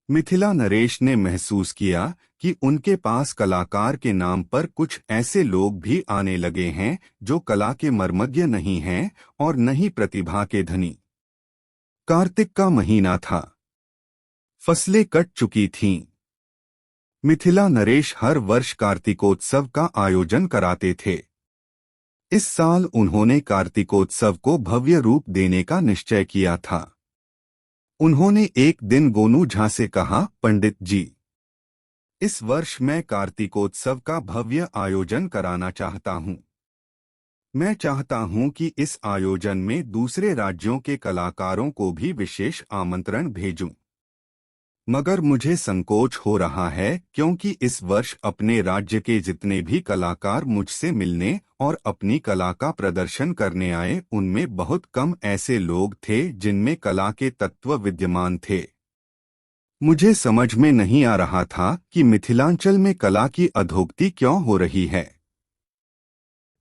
मिथिला नरेश ने महसूस किया कि उनके पास कलाकार के नाम पर कुछ ऐसे लोग भी आने लगे हैं जो कला के मर्मज्ञ नहीं हैं और न ही प्रतिभा के धनी। कार्तिक का महीना था। फसलें कट चुकी थीं। मिथिला नरेश हर वर्ष कार्तिकोत्सव का आयोजन कराते थे। इस साल उन्होंने कार्तिकोत्सव को भव्य रूप देने का निश्चय किया था। उन्होंने एक दिन गोनू झा से कहा, पंडित जी, इस वर्ष मैं कार्तिकोत्सव का भव्य आयोजन कराना चाहता हूँ। मैं चाहता हूँ कि इस आयोजन में दूसरे राज्यों के कलाकारों को भी विशेष आमंत्रण भेजूं। मगर मुझे संकोच हो रहा है क्योंकि इस वर्ष अपने राज्य के जितने भी कलाकार मुझसे मिलने और अपनी कला का प्रदर्शन करने आए उनमें बहुत कम ऐसे लोग थे जिनमें कला के तत्व विद्यमान थे। मुझे समझ में नहीं आ रहा था कि मिथिलांचल में कला की अधोगति क्यों हो रही है।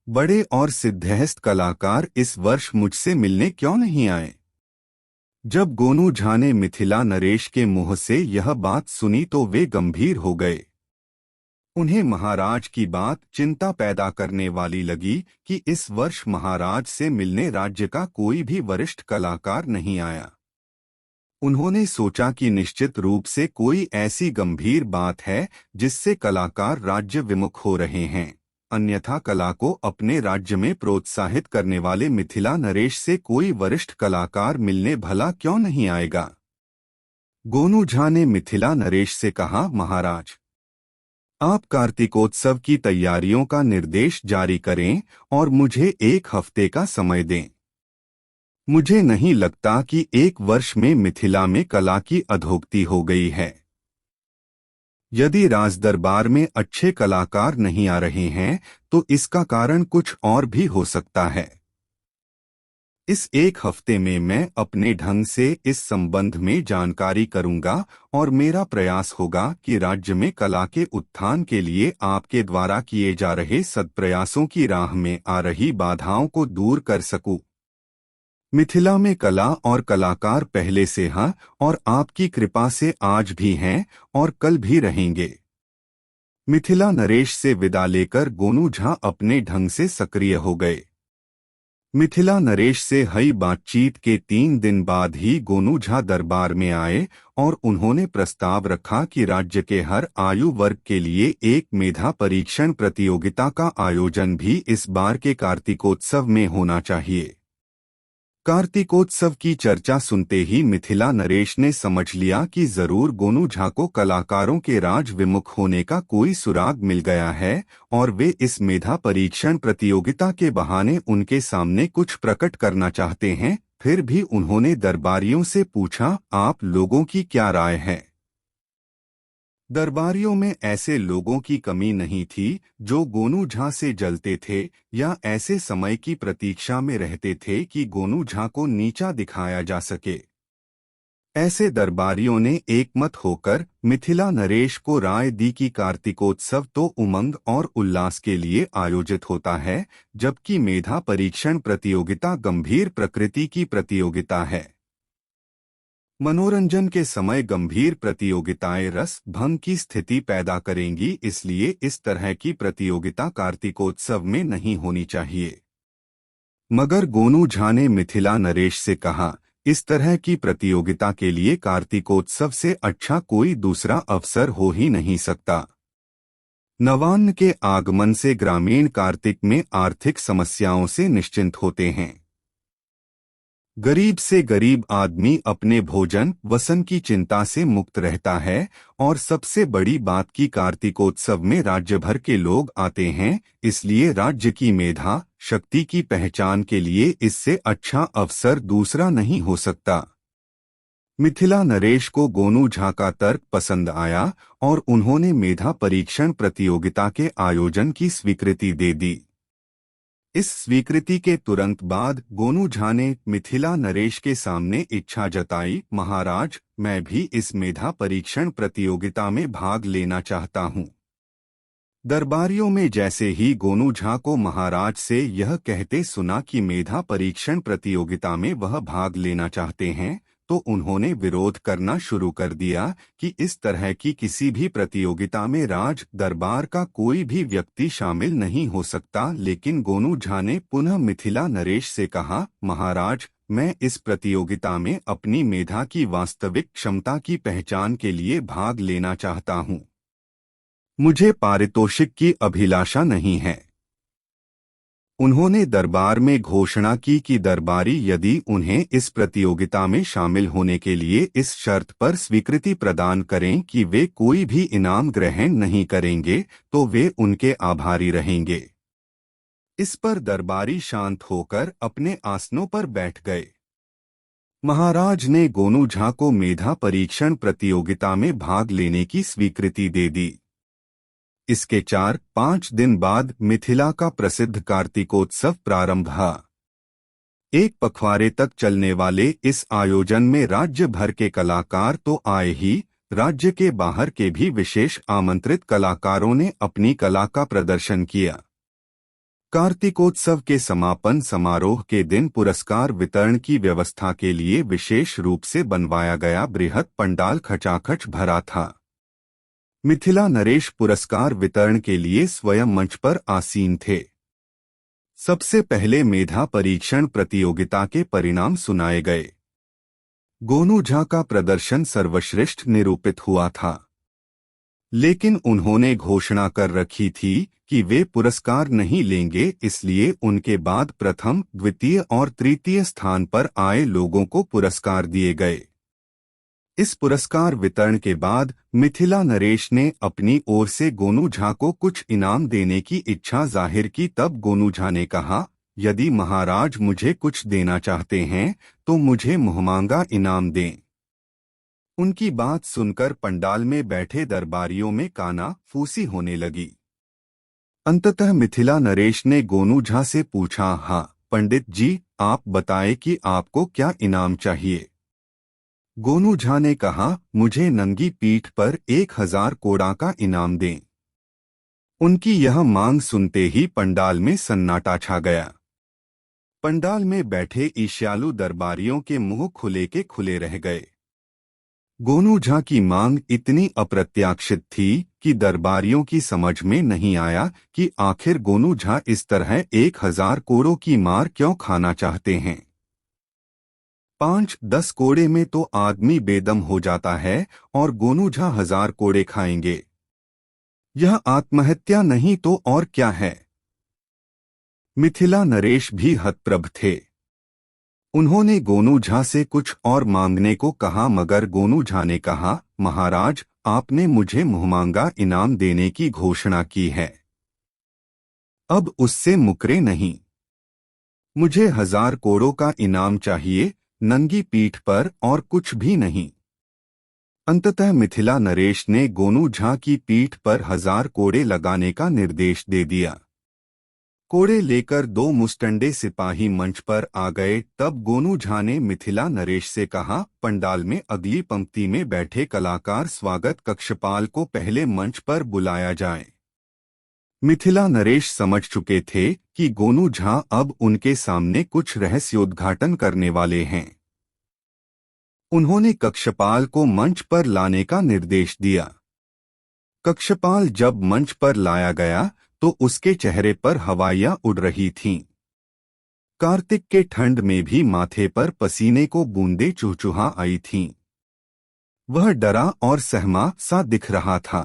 बड़े और सिद्धहस्त कलाकार इस वर्ष मुझसे मिलने क्यों नहीं आए? जब गोनू झा ने मिथिला नरेश के मुंह से यह बात सुनी तो वे गंभीर हो गए। उन्हें महाराज की बात चिंता पैदा करने वाली लगी कि इस वर्ष महाराज से मिलने राज्य का कोई भी वरिष्ठ कलाकार नहीं आया। उन्होंने सोचा कि निश्चित रूप से कोई ऐसी गंभीर बात है जिससे कलाकार राज्य विमुख हो रहे हैं, अन्यथा कला को अपने राज्य में प्रोत्साहित करने वाले मिथिला नरेश से कोई वरिष्ठ कलाकार मिलने भला क्यों नहीं आएगा। गोनू झा ने मिथिला नरेश से कहा, महाराज, आप कार्तिकोत्सव की तैयारियों का निर्देश जारी करें और मुझे 1 हफ्ते का समय दें। मुझे नहीं लगता कि 1 वर्ष में मिथिला में कला की अधोगति हो गई है। यदि राजदरबार में अच्छे कलाकार नहीं आ रहे हैं तो इसका कारण कुछ और भी हो सकता है। इस 1 हफ्ते में मैं अपने ढंग से इस संबंध में जानकारी करूंगा और मेरा प्रयास होगा कि राज्य में कला के उत्थान के लिए आपके द्वारा किए जा रहे सत्प्रयासों की राह में आ रही बाधाओं को दूर कर सकूं। मिथिला में कला और कलाकार पहले से हैं और आपकी कृपा से आज भी हैं और कल भी रहेंगे। मिथिला नरेश से विदा लेकर गोनू झा अपने ढंग से सक्रिय हो गए। मिथिला नरेश से हुई बातचीत के 3 दिन बाद ही गोनू झा दरबार में आए और उन्होंने प्रस्ताव रखा कि राज्य के हर आयु वर्ग के लिए एक मेधा परीक्षण प्रतियोगिता का आयोजन भी इस बार के कार्तिकोत्सव में होना चाहिए। कार्तिकोत्सव की चर्चा सुनते ही मिथिला नरेश ने समझ लिया कि जरूर गोनू झा को कलाकारों के राज विमुख होने का कोई सुराग मिल गया है और वे इस मेधा परीक्षण प्रतियोगिता के बहाने उनके सामने कुछ प्रकट करना चाहते हैं। फिर भी उन्होंने दरबारियों से पूछा, आप लोगों की क्या राय है? दरबारियों में ऐसे लोगों की कमी नहीं थी जो गोनू झा से जलते थे या ऐसे समय की प्रतीक्षा में रहते थे कि गोनू झा को नीचा दिखाया जा सके। ऐसे दरबारियों ने एकमत होकर मिथिला नरेश को राय दी कि कार्तिकोत्सव तो उमंग और उल्लास के लिए आयोजित होता है, जबकि मेधा परीक्षण प्रतियोगिता गंभीर प्रकृति की प्रतियोगिता है। मनोरंजन के समय गंभीर प्रतियोगिताएं रस भंग की स्थिति पैदा करेंगी, इसलिए इस तरह की प्रतियोगिता कार्तिकोत्सव में नहीं होनी चाहिए। मगर गोनू झा ने मिथिला नरेश से कहा, इस तरह की प्रतियोगिता के लिए कार्तिकोत्सव से अच्छा कोई दूसरा अवसर हो ही नहीं सकता। नवान्न के आगमन से ग्रामीण कार्तिक में आर्थिक समस्याओं से निश्चिंत होते हैं। गरीब से गरीब आदमी अपने भोजन वसन की चिंता से मुक्त रहता है और सबसे बड़ी बात कि कार्तिकोत्सव में राज्य भर के लोग आते हैं, इसलिए राज्य की मेधा शक्ति की पहचान के लिए इससे अच्छा अवसर दूसरा नहीं हो सकता। मिथिला नरेश को गोनू झा का तर्क पसंद आया और उन्होंने मेधा परीक्षण प्रतियोगिता के आयोजन की स्वीकृति दे दी। इस स्वीकृति के तुरंत बाद गोनू झा ने मिथिला नरेश के सामने इच्छा जताई, महाराज, मैं भी इस मेधा परीक्षण प्रतियोगिता में भाग लेना चाहता हूँ। दरबारियों में जैसे ही गोनू झा को महाराज से यह कहते सुना कि मेधा परीक्षण प्रतियोगिता में वह भाग लेना चाहते हैं, तो उन्होंने विरोध करना शुरू कर दिया कि इस तरह की किसी भी प्रतियोगिता में राज दरबार का कोई भी व्यक्ति शामिल नहीं हो सकता। लेकिन गोनू झा ने पुनः मिथिला नरेश से कहा, महाराज, मैं इस प्रतियोगिता में अपनी मेधा की वास्तविक क्षमता की पहचान के लिए भाग लेना चाहता हूँ। मुझे पारितोषिक की अभिलाषा नहीं है। उन्होंने दरबार में घोषणा की कि दरबारी यदि उन्हें इस प्रतियोगिता में शामिल होने के लिए इस शर्त पर स्वीकृति प्रदान करें कि वे कोई भी इनाम ग्रहण नहीं करेंगे, तो वे उनके आभारी रहेंगे। इस पर दरबारी शांत होकर अपने आसनों पर बैठ गए। महाराज ने गोनू झा को मेधा परीक्षण प्रतियोगिता में भाग लेने की स्वीकृति दे दी। इसके 4-5 दिन बाद मिथिला का प्रसिद्ध कार्तिकोत्सव प्रारंभ हुआ। 1 पखवाड़े तक चलने वाले इस आयोजन में राज्य भर के कलाकार तो आए ही, राज्य के बाहर के भी विशेष आमंत्रित कलाकारों ने अपनी कला का प्रदर्शन किया। कार्तिकोत्सव के समापन समारोह के दिन पुरस्कार वितरण की व्यवस्था के लिए विशेष रूप से बनवाया गया बृहद पंडाल खचाखच भरा था। मिथिला नरेश पुरस्कार वितरण के लिए स्वयं मंच पर आसीन थे। सबसे पहले मेधा परीक्षण प्रतियोगिता के परिणाम सुनाए गए। गोनू झा का प्रदर्शन सर्वश्रेष्ठ निरूपित हुआ था, लेकिन उन्होंने घोषणा कर रखी थी कि वे पुरस्कार नहीं लेंगे, इसलिए उनके बाद प्रथम, द्वितीय और तृतीय स्थान पर आए लोगों को पुरस्कार दिए गए। इस पुरस्कार वितरण के बाद मिथिला नरेश ने अपनी ओर से गोनू झा को कुछ इनाम देने की इच्छा जाहिर की। तब गोनू झा ने कहा, यदि महाराज मुझे कुछ देना चाहते हैं तो मुझे मुहमांगा इनाम दें। उनकी बात सुनकर पंडाल में बैठे दरबारियों में काना फूसी होने लगी। अंततः मिथिला नरेश ने गोनू झा से पूछा, हाँ पंडित जी, आप बताएं कि आपको क्या इनाम चाहिए। गोनू झा ने कहा, मुझे नंगी पीठ पर 1000 कोड़ा का इनाम दें। उनकी यह मांग सुनते ही पंडाल में सन्नाटा छा गया। पंडाल में बैठे ईर्ष्यालु दरबारियों के मुंह खुले के खुले रह गए। गोनू झा की मांग इतनी अप्रत्याशित थी कि दरबारियों की समझ में नहीं आया कि आखिर गोनू झा इस तरह 1000 कोड़ों की मार क्यों खाना चाहते हैं। 5-10 कोड़े में तो आदमी बेदम हो जाता है और गोनू झा 1000 कोड़े खाएंगे। यह आत्महत्या नहीं तो और क्या है। मिथिला नरेश भी हतप्रभ थे। उन्होंने गोनू झा से कुछ और मांगने को कहा, मगर गोनू झा ने कहा, महाराज आपने मुझे मुहमांगा इनाम देने की घोषणा की है, अब उससे मुकरे नहीं। मुझे 1000 कोड़ों का इनाम चाहिए, नंगी पीठ पर, और कुछ भी नहीं। अंततः मिथिला नरेश ने गोनू झा की पीठ पर 1000 कोड़े लगाने का निर्देश दे दिया। कोड़े लेकर 2 मुस्टंडे सिपाही मंच पर आ गए। तब गोनू झा ने मिथिला नरेश से कहा, पंडाल में अगली पंक्ति में बैठे कलाकार स्वागत कक्षपाल को पहले मंच पर बुलाया जाए। मिथिला नरेश समझ चुके थे कि गोनू झा अब उनके सामने कुछ रहस्योद्घाटन करने वाले हैं। उन्होंने कक्षपाल को मंच पर लाने का निर्देश दिया। कक्षपाल जब मंच पर लाया गया तो उसके चेहरे पर हवाइयां उड़ रही थीं। कार्तिक के ठंड में भी माथे पर पसीने को बूंदे चुहचुहा आई थीं। वह डरा और सहमा सा दिख रहा था।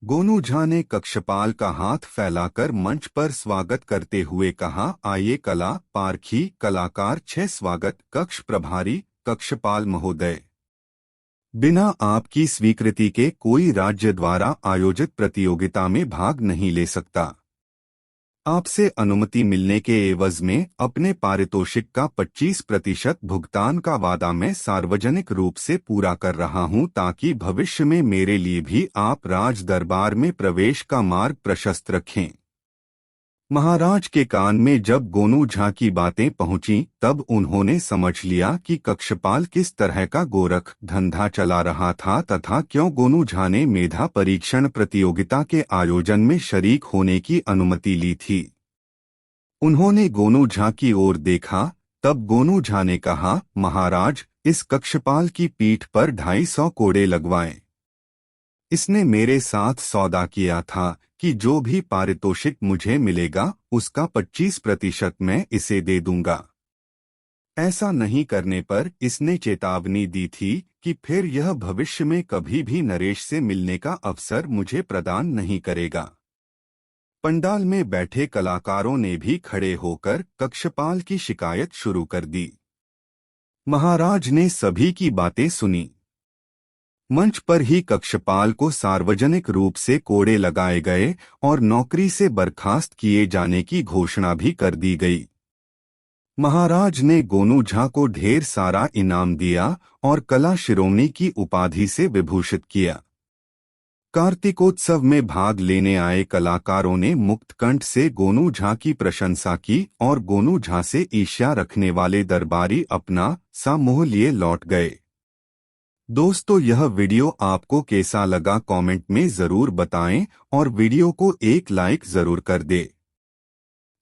गोनू झा ने कक्षपाल का हाथ फैलाकर मंच पर स्वागत करते हुए कहा, आइए कला पारखी कलाकार 6 स्वागत कक्ष प्रभारी कक्षपाल महोदय। बिना आपकी स्वीकृति के कोई राज्य द्वारा आयोजित प्रतियोगिता में भाग नहीं ले सकता। आपसे अनुमति मिलने के एवज में अपने पारितोषिक का 25% भुगतान का वादा मैं सार्वजनिक रूप से पूरा कर रहा हूं, ताकि भविष्य में मेरे लिए भी आप राज दरबार में प्रवेश का मार्ग प्रशस्त रखें। महाराज के कान में जब गोनू झा की बातें पहुंची तब उन्होंने समझ लिया कि कक्षपाल किस तरह का गोरख धंधा चला रहा था तथा क्यों गोनू झा ने मेधा परीक्षण प्रतियोगिता के आयोजन में शरीक होने की अनुमति ली थी। उन्होंने गोनू झा की ओर देखा। तब गोनू झा ने कहा, महाराज इस कक्षपाल की पीठ पर 250 कोड़े लगवाएं। इसने मेरे साथ सौदा किया था कि जो भी पारितोषिक मुझे मिलेगा उसका 25% मैं इसे दे दूंगा। ऐसा नहीं करने पर इसने चेतावनी दी थी कि फिर यह भविष्य में कभी भी नरेश से मिलने का अवसर मुझे प्रदान नहीं करेगा। पंडाल में बैठे कलाकारों ने भी खड़े होकर कक्षपाल की शिकायत शुरू कर दी। महाराज ने सभी की बातें सुनी। मंच पर ही कक्षपाल को सार्वजनिक रूप से कोड़े लगाए गए और नौकरी से बर्खास्त किए जाने की घोषणा भी कर दी गई। महाराज ने गोनू झा को ढेर सारा इनाम दिया और कला शिरोमणि की उपाधि से विभूषित किया। कार्तिकोत्सव में भाग लेने आए कलाकारों ने मुक्तकंठ से गोनू झा की प्रशंसा की और गोनू झा से ईर्ष्या रखने वाले दरबारी अपना सा मोह लिए लौट गए। दोस्तों, यह वीडियो आपको कैसा लगा कमेंट में जरूर बताएं और वीडियो को एक लाइक जरूर कर दें।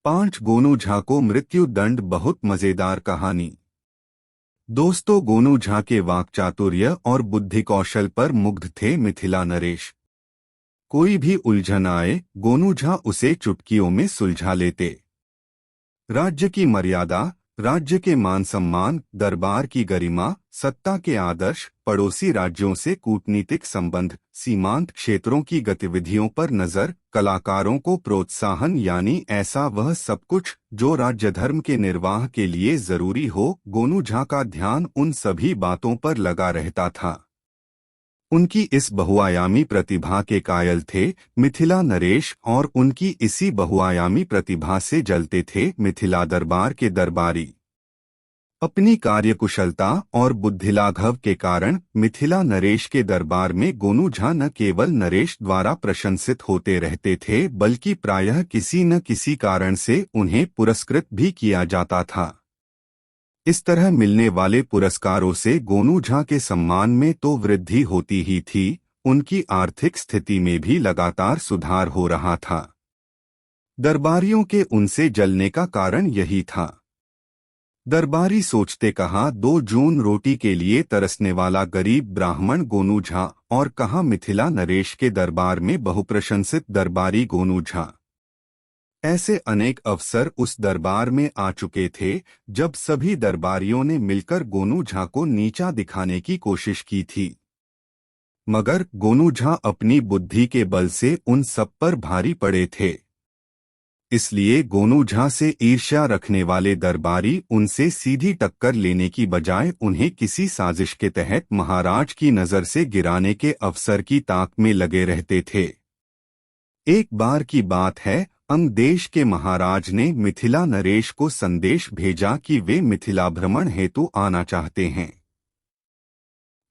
5 गोनू झा को मृत्यु दंड। बहुत मजेदार कहानी। दोस्तों, गोनू झा के वाक्चातुर्य और बुद्धि कौशल पर मुग्ध थे मिथिला नरेश। कोई भी उलझन आए, गोनू झा उसे चुटकियों में सुलझा लेते। राज्य की मर्यादा, राज्य के मान सम्मान, दरबार की गरिमा, सत्ता के आदर्श, पड़ोसी राज्यों से कूटनीतिक संबंध, सीमांत क्षेत्रों की गतिविधियों पर नजर, कलाकारों को प्रोत्साहन, यानी ऐसा वह सब कुछ जो राज्य धर्म के निर्वाह के लिए जरूरी हो, गोनू झा का ध्यान उन सभी बातों पर लगा रहता था। उनकी इस बहुआयामी प्रतिभा के कायल थे मिथिला नरेश, और उनकी इसी बहुआयामी प्रतिभा से जलते थे मिथिला दरबार के दरबारी। अपनी कार्यकुशलता और बुद्धिलाघव के कारण मिथिला नरेश के दरबार में गोनू झा न केवल नरेश द्वारा प्रशंसित होते रहते थे, बल्कि प्रायः किसी न किसी कारण से उन्हें पुरस्कृत भी किया जाता था। इस तरह मिलने वाले पुरस्कारों से गोनू झा के सम्मान में तो वृद्धि होती ही थी, उनकी आर्थिक स्थिति में भी लगातार सुधार हो रहा था। दरबारियों के उनसे जलने का कारण यही था। दरबारी सोचते, कहाँ 2 जून रोटी के लिए तरसने वाला गरीब ब्राह्मण गोनू झा, और कहाँ मिथिला नरेश के दरबार में बहुप्रशंसित दरबारी गोनू झा। ऐसे अनेक अवसर उस दरबार में आ चुके थे जब सभी दरबारियों ने मिलकर गोनू झा को नीचा दिखाने की कोशिश की थी, मगर गोनू झा अपनी बुद्धि के बल से उन सब पर भारी पड़े थे। इसलिए गोनू झा से ईर्ष्या रखने वाले दरबारी उनसे सीधी टक्कर लेने की बजाय उन्हें किसी साजिश के तहत महाराज की नजर से गिराने के अवसर की ताक में लगे रहते थे। एक बार की बात है, अंग देश के महाराज ने मिथिला नरेश को संदेश भेजा कि वे मिथिला भ्रमण हेतु आना चाहते हैं।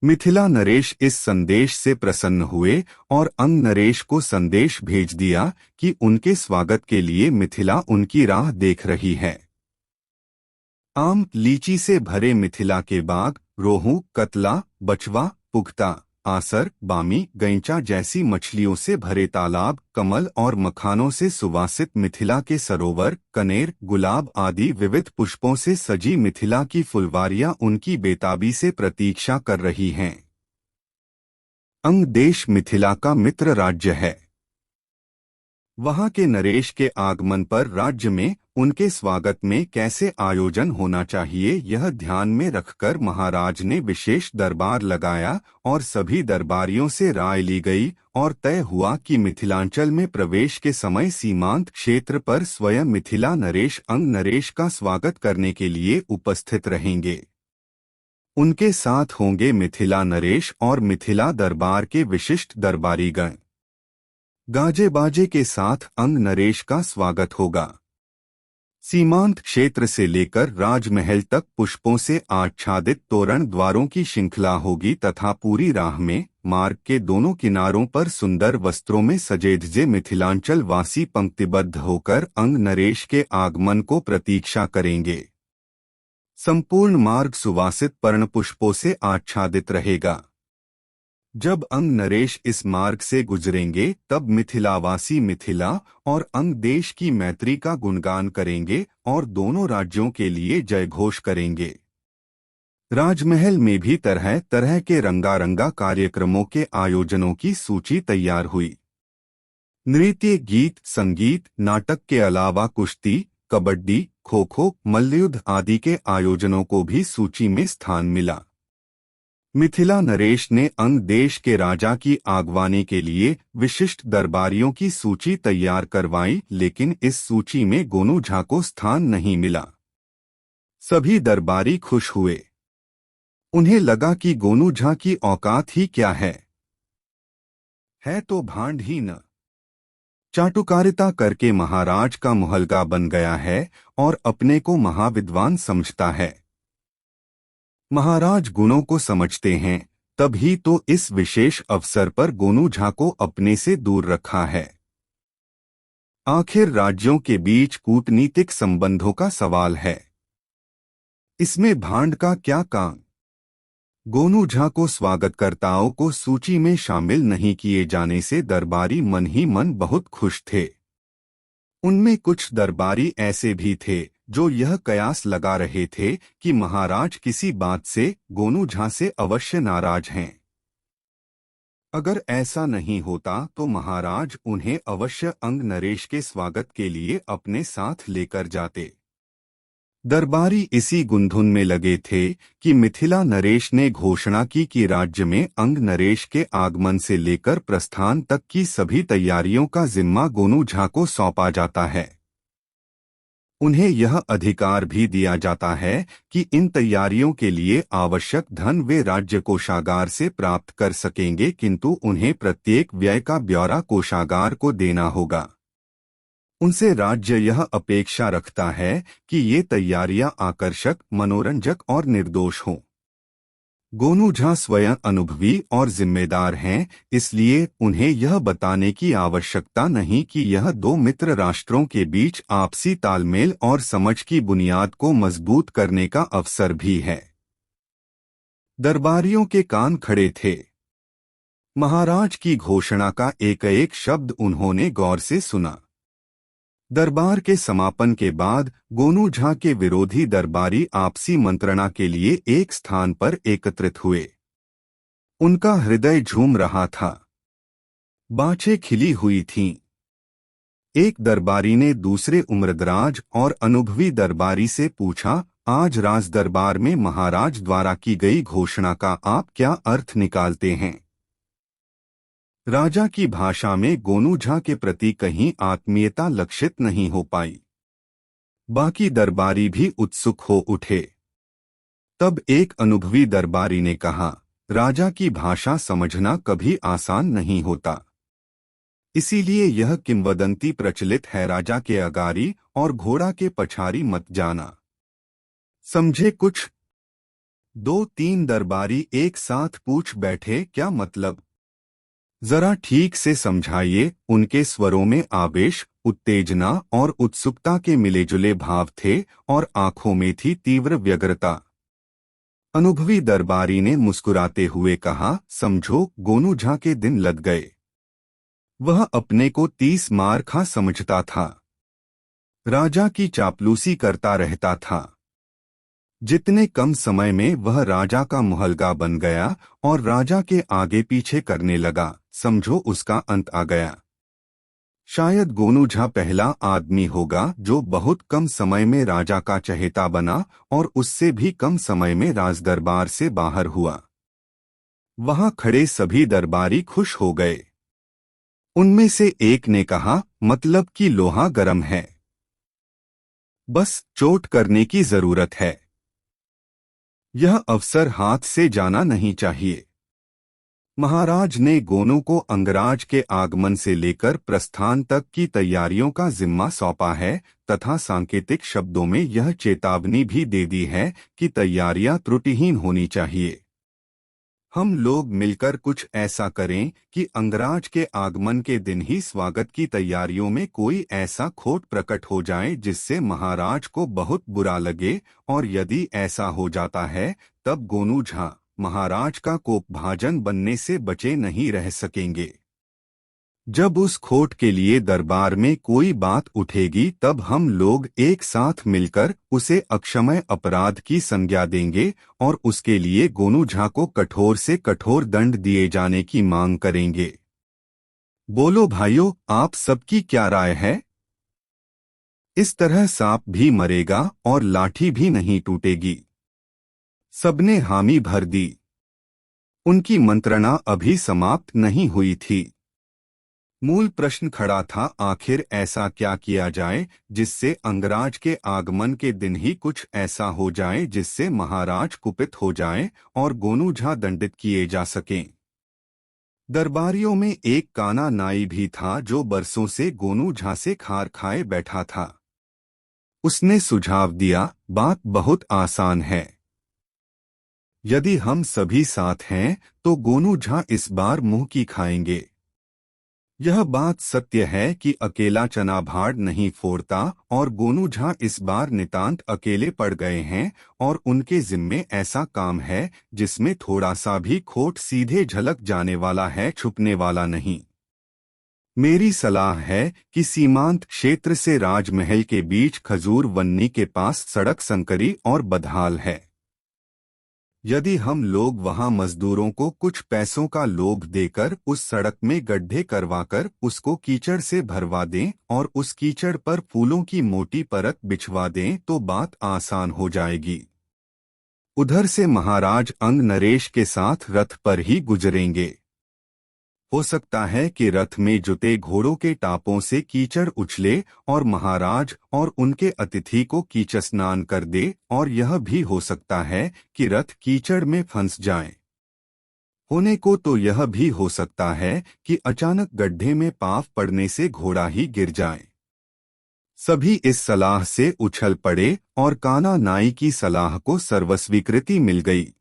मिथिला नरेश इस संदेश से प्रसन्न हुए और अंग नरेश को संदेश भेज दिया कि उनके स्वागत के लिए मिथिला उनकी राह देख रही है। आम, लीची से भरे मिथिला के बाग, रोहू, कतला, बचवा, पुख्ता, आसर, बामी, गैंचा जैसी मछलियों से भरे तालाब, कमल और मखानों से सुवासित मिथिला के सरोवर, कनेर, गुलाब आदि विविध पुष्पों से सजी मिथिला की फुलवारियां उनकी बेताबी से प्रतीक्षा कर रही हैं। अंग देश मिथिला का मित्र राज्य है। वहां के नरेश के आगमन पर राज्य में उनके स्वागत में कैसे आयोजन होना चाहिए, यह ध्यान में रखकर महाराज ने विशेष दरबार लगाया और सभी दरबारियों से राय ली गई और तय हुआ कि मिथिलांचल में प्रवेश के समय सीमांत क्षेत्र पर स्वयं मिथिला नरेश अंग नरेश का स्वागत करने के लिए उपस्थित रहेंगे। उनके साथ होंगे मिथिला नरेश और मिथिला दरबार के विशिष्ट दरबारीगण। गाजे बाजे के साथ अंग नरेश का स्वागत होगा। सीमांत क्षेत्र से लेकर राजमहल तक पुष्पों से आच्छादित तोरण द्वारों की श्रृंखला होगी तथा पूरी राह में मार्ग के दोनों किनारों पर सुंदर वस्त्रों में सजे धजे मिथिलांचल वासी पंक्तिबद्ध होकर अंग नरेश के आगमन को प्रतीक्षा करेंगे। संपूर्ण मार्ग सुवासित पर्ण पुष्पों से आच्छादित रहेगा। जब अंग नरेश इस मार्ग से गुजरेंगे तब मिथिलावासी मिथिला और अंग देश की मैत्री का गुणगान करेंगे और दोनों राज्यों के लिए जयघोष करेंगे। राजमहल में भी तरह तरह के रंगारंगा कार्यक्रमों के आयोजनों की सूची तैयार हुई। नृत्य, गीत, संगीत, नाटक के अलावा कुश्ती, कबड्डी, खो खो, मल्लयुद्ध आदि के आयोजनों को भी सूची में स्थान मिला। मिथिला नरेश ने अंग देश के राजा की आगवानी के लिए विशिष्ट दरबारियों की सूची तैयार करवाई, लेकिन इस सूची में गोनू झा को स्थान नहीं मिला। सभी दरबारी खुश हुए। उन्हें लगा कि गोनू झा की औकात ही क्या है तो भांड ही न। चाटुकारिता करके महाराज का मुहलगा बन गया है और अपने को महाविद्वान समझता है। महाराज गुणों को समझते हैं, तभी तो इस विशेष अवसर पर गोनू झा को अपने से दूर रखा है। आखिर राज्यों के बीच कूटनीतिक संबंधों का सवाल है, इसमें भांड का क्या काम। गोनू झा को स्वागतकर्ताओं को सूची में शामिल नहीं किए जाने से दरबारी मन ही मन बहुत खुश थे। उनमें कुछ दरबारी ऐसे भी थे जो यह कयास लगा रहे थे कि महाराज किसी बात से गोनू झा से अवश्य नाराज हैं। अगर ऐसा नहीं होता तो महाराज उन्हें अवश्य अंग नरेश के स्वागत के लिए अपने साथ लेकर जाते। दरबारी इसी गुंधुन में लगे थे कि मिथिला नरेश ने घोषणा की कि राज्य में अंग नरेश के आगमन से लेकर प्रस्थान तक की सभी तैयारियों का जिम्मा गोनू झा को सौंपा जाता है। उन्हें यह अधिकार भी दिया जाता है कि इन तैयारियों के लिए आवश्यक धन वे राज्य कोषागार से प्राप्त कर सकेंगे, किंतु उन्हें प्रत्येक व्यय का ब्यौरा कोषागार को देना होगा। उनसे राज्य यह अपेक्षा रखता है कि ये तैयारियां आकर्षक, मनोरंजक और निर्दोष हों। गोनू झा स्वयं अनुभवी और जिम्मेदार हैं, इसलिए उन्हें यह बताने की आवश्यकता नहीं कि यह दो मित्र राष्ट्रों के बीच आपसी तालमेल और समझ की बुनियाद को मजबूत करने का अवसर भी है। दरबारियों के कान खड़े थे। महाराज की घोषणा का एक एक शब्द उन्होंने गौर से सुना। दरबार के समापन के बाद गोनू झा के विरोधी दरबारी आपसी मंत्रणा के लिए एक स्थान पर एकत्रित हुए। उनका हृदय झूम रहा था। बाँछें खिली हुई थीं। एक दरबारी ने दूसरे उम्रदराज और अनुभवी दरबारी से पूछा, आज राज दरबार में महाराज द्वारा की गई घोषणा का आप क्या अर्थ निकालते हैं? राजा की भाषा में गोनू झा के प्रति कहीं आत्मीयता लक्षित नहीं हो पाई। बाकी दरबारी भी उत्सुक हो उठे। तब एक अनुभवी दरबारी ने कहा, राजा की भाषा समझना कभी आसान नहीं होता। इसीलिए यह किंवदंती प्रचलित है, राजा के अगारी और घोड़ा के पछारी मत जाना। समझे कुछ? दो तीन दरबारी एक साथ पूछ बैठे, क्या मतलब? जरा ठीक से समझाइए। उनके स्वरों में आवेश, उत्तेजना और उत्सुकता के मिलेजुले भाव थे और आंखों में थी तीव्र व्यग्रता। अनुभवी दरबारी ने मुस्कुराते हुए कहा, समझो, गोनू झा के दिन लद गए। वह अपने को 30 मार खा समझता था। राजा की चापलूसी करता रहता था। जितने कम समय में वह राजा का मुहलगा बन गया और राजा के आगे पीछे करने लगा, समझो उसका अंत आ गया। शायद गोनू झा पहला आदमी होगा जो बहुत कम समय में राजा का चहेता बना और उससे भी कम समय में राजदरबार से बाहर हुआ। वहां खड़े सभी दरबारी खुश हो गए। उनमें से एक ने कहा, मतलब कि लोहा गर्म है, बस चोट करने की जरूरत है। यह अवसर हाथ से जाना नहीं चाहिए। महाराज ने गोनू को अंगराज के आगमन से लेकर प्रस्थान तक की तैयारियों का जिम्मा सौंपा है तथा सांकेतिक शब्दों में यह चेतावनी भी दे दी है कि तैयारियां त्रुटिहीन होनी चाहिए। हम लोग मिलकर कुछ ऐसा करें कि अंगराज के आगमन के दिन ही स्वागत की तैयारियों में कोई ऐसा खोट प्रकट हो जाए जिससे महाराज को बहुत बुरा लगे, और यदि ऐसा हो जाता है तब गोनू झा महाराज का कोपभाजन बनने से बचे नहीं रह सकेंगे। जब उस खोट के लिए दरबार में कोई बात उठेगी तब हम लोग एक साथ मिलकर उसे अक्षम्य अपराध की संज्ञा देंगे और उसके लिए गोनू झा को कठोर से कठोर दंड दिए जाने की मांग करेंगे। बोलो भाइयों, आप सबकी क्या राय है? इस तरह सांप भी मरेगा और लाठी भी नहीं टूटेगी। सबने हामी भर दी। उनकी मंत्रणा अभी समाप्त नहीं हुई थी। मूल प्रश्न खड़ा था, आखिर ऐसा क्या किया जाए जिससे अंगराज के आगमन के दिन ही कुछ ऐसा हो जाए जिससे महाराज कुपित हो जाएं और गोनू झा दंडित किए जा सकें। दरबारियों में एक काना नाई भी था जो बरसों से गोनू झा से खार खाए बैठा था। उसने सुझाव दिया, बात बहुत आसान है। यदि हम सभी साथ हैं तो गोनू झा इस बार मुंह की खाएंगे। यह बात सत्य है कि अकेला चना भाड़ नहीं फोड़ता और गोनू झा इस बार नितांत अकेले पड़ गए हैं और उनके जिम्मे ऐसा काम है जिसमें थोड़ा सा भी खोट सीधे झलक जाने वाला है, छुपने वाला नहीं। मेरी सलाह है कि सीमांत क्षेत्र से राजमहल के बीच खजूर वन्नी के पास सड़क संकरी और बदहाल है। यदि हम लोग वहां मजदूरों को कुछ पैसों का लोभ देकर उस सड़क में गड्ढे करवाकर उसको कीचड़ से भरवा दें और उस कीचड़ पर फूलों की मोटी परत बिछवा दें तो बात आसान हो जाएगी। उधर से महाराज अंग नरेश के साथ रथ पर ही गुजरेंगे। हो सकता है कि रथ में जुते घोड़ों के टापों से कीचड़ उछले और महाराज और उनके अतिथि को कीचड़ स्नान कर दे, और यह भी हो सकता है कि रथ कीचड़ में फंस जाए। होने को तो यह भी हो सकता है कि अचानक गड्ढे में पांव पड़ने से घोड़ा ही गिर जाए। सभी इस सलाह से उछल पड़े और काना नाई की सलाह को सर्वस्वीकृति मिल गई।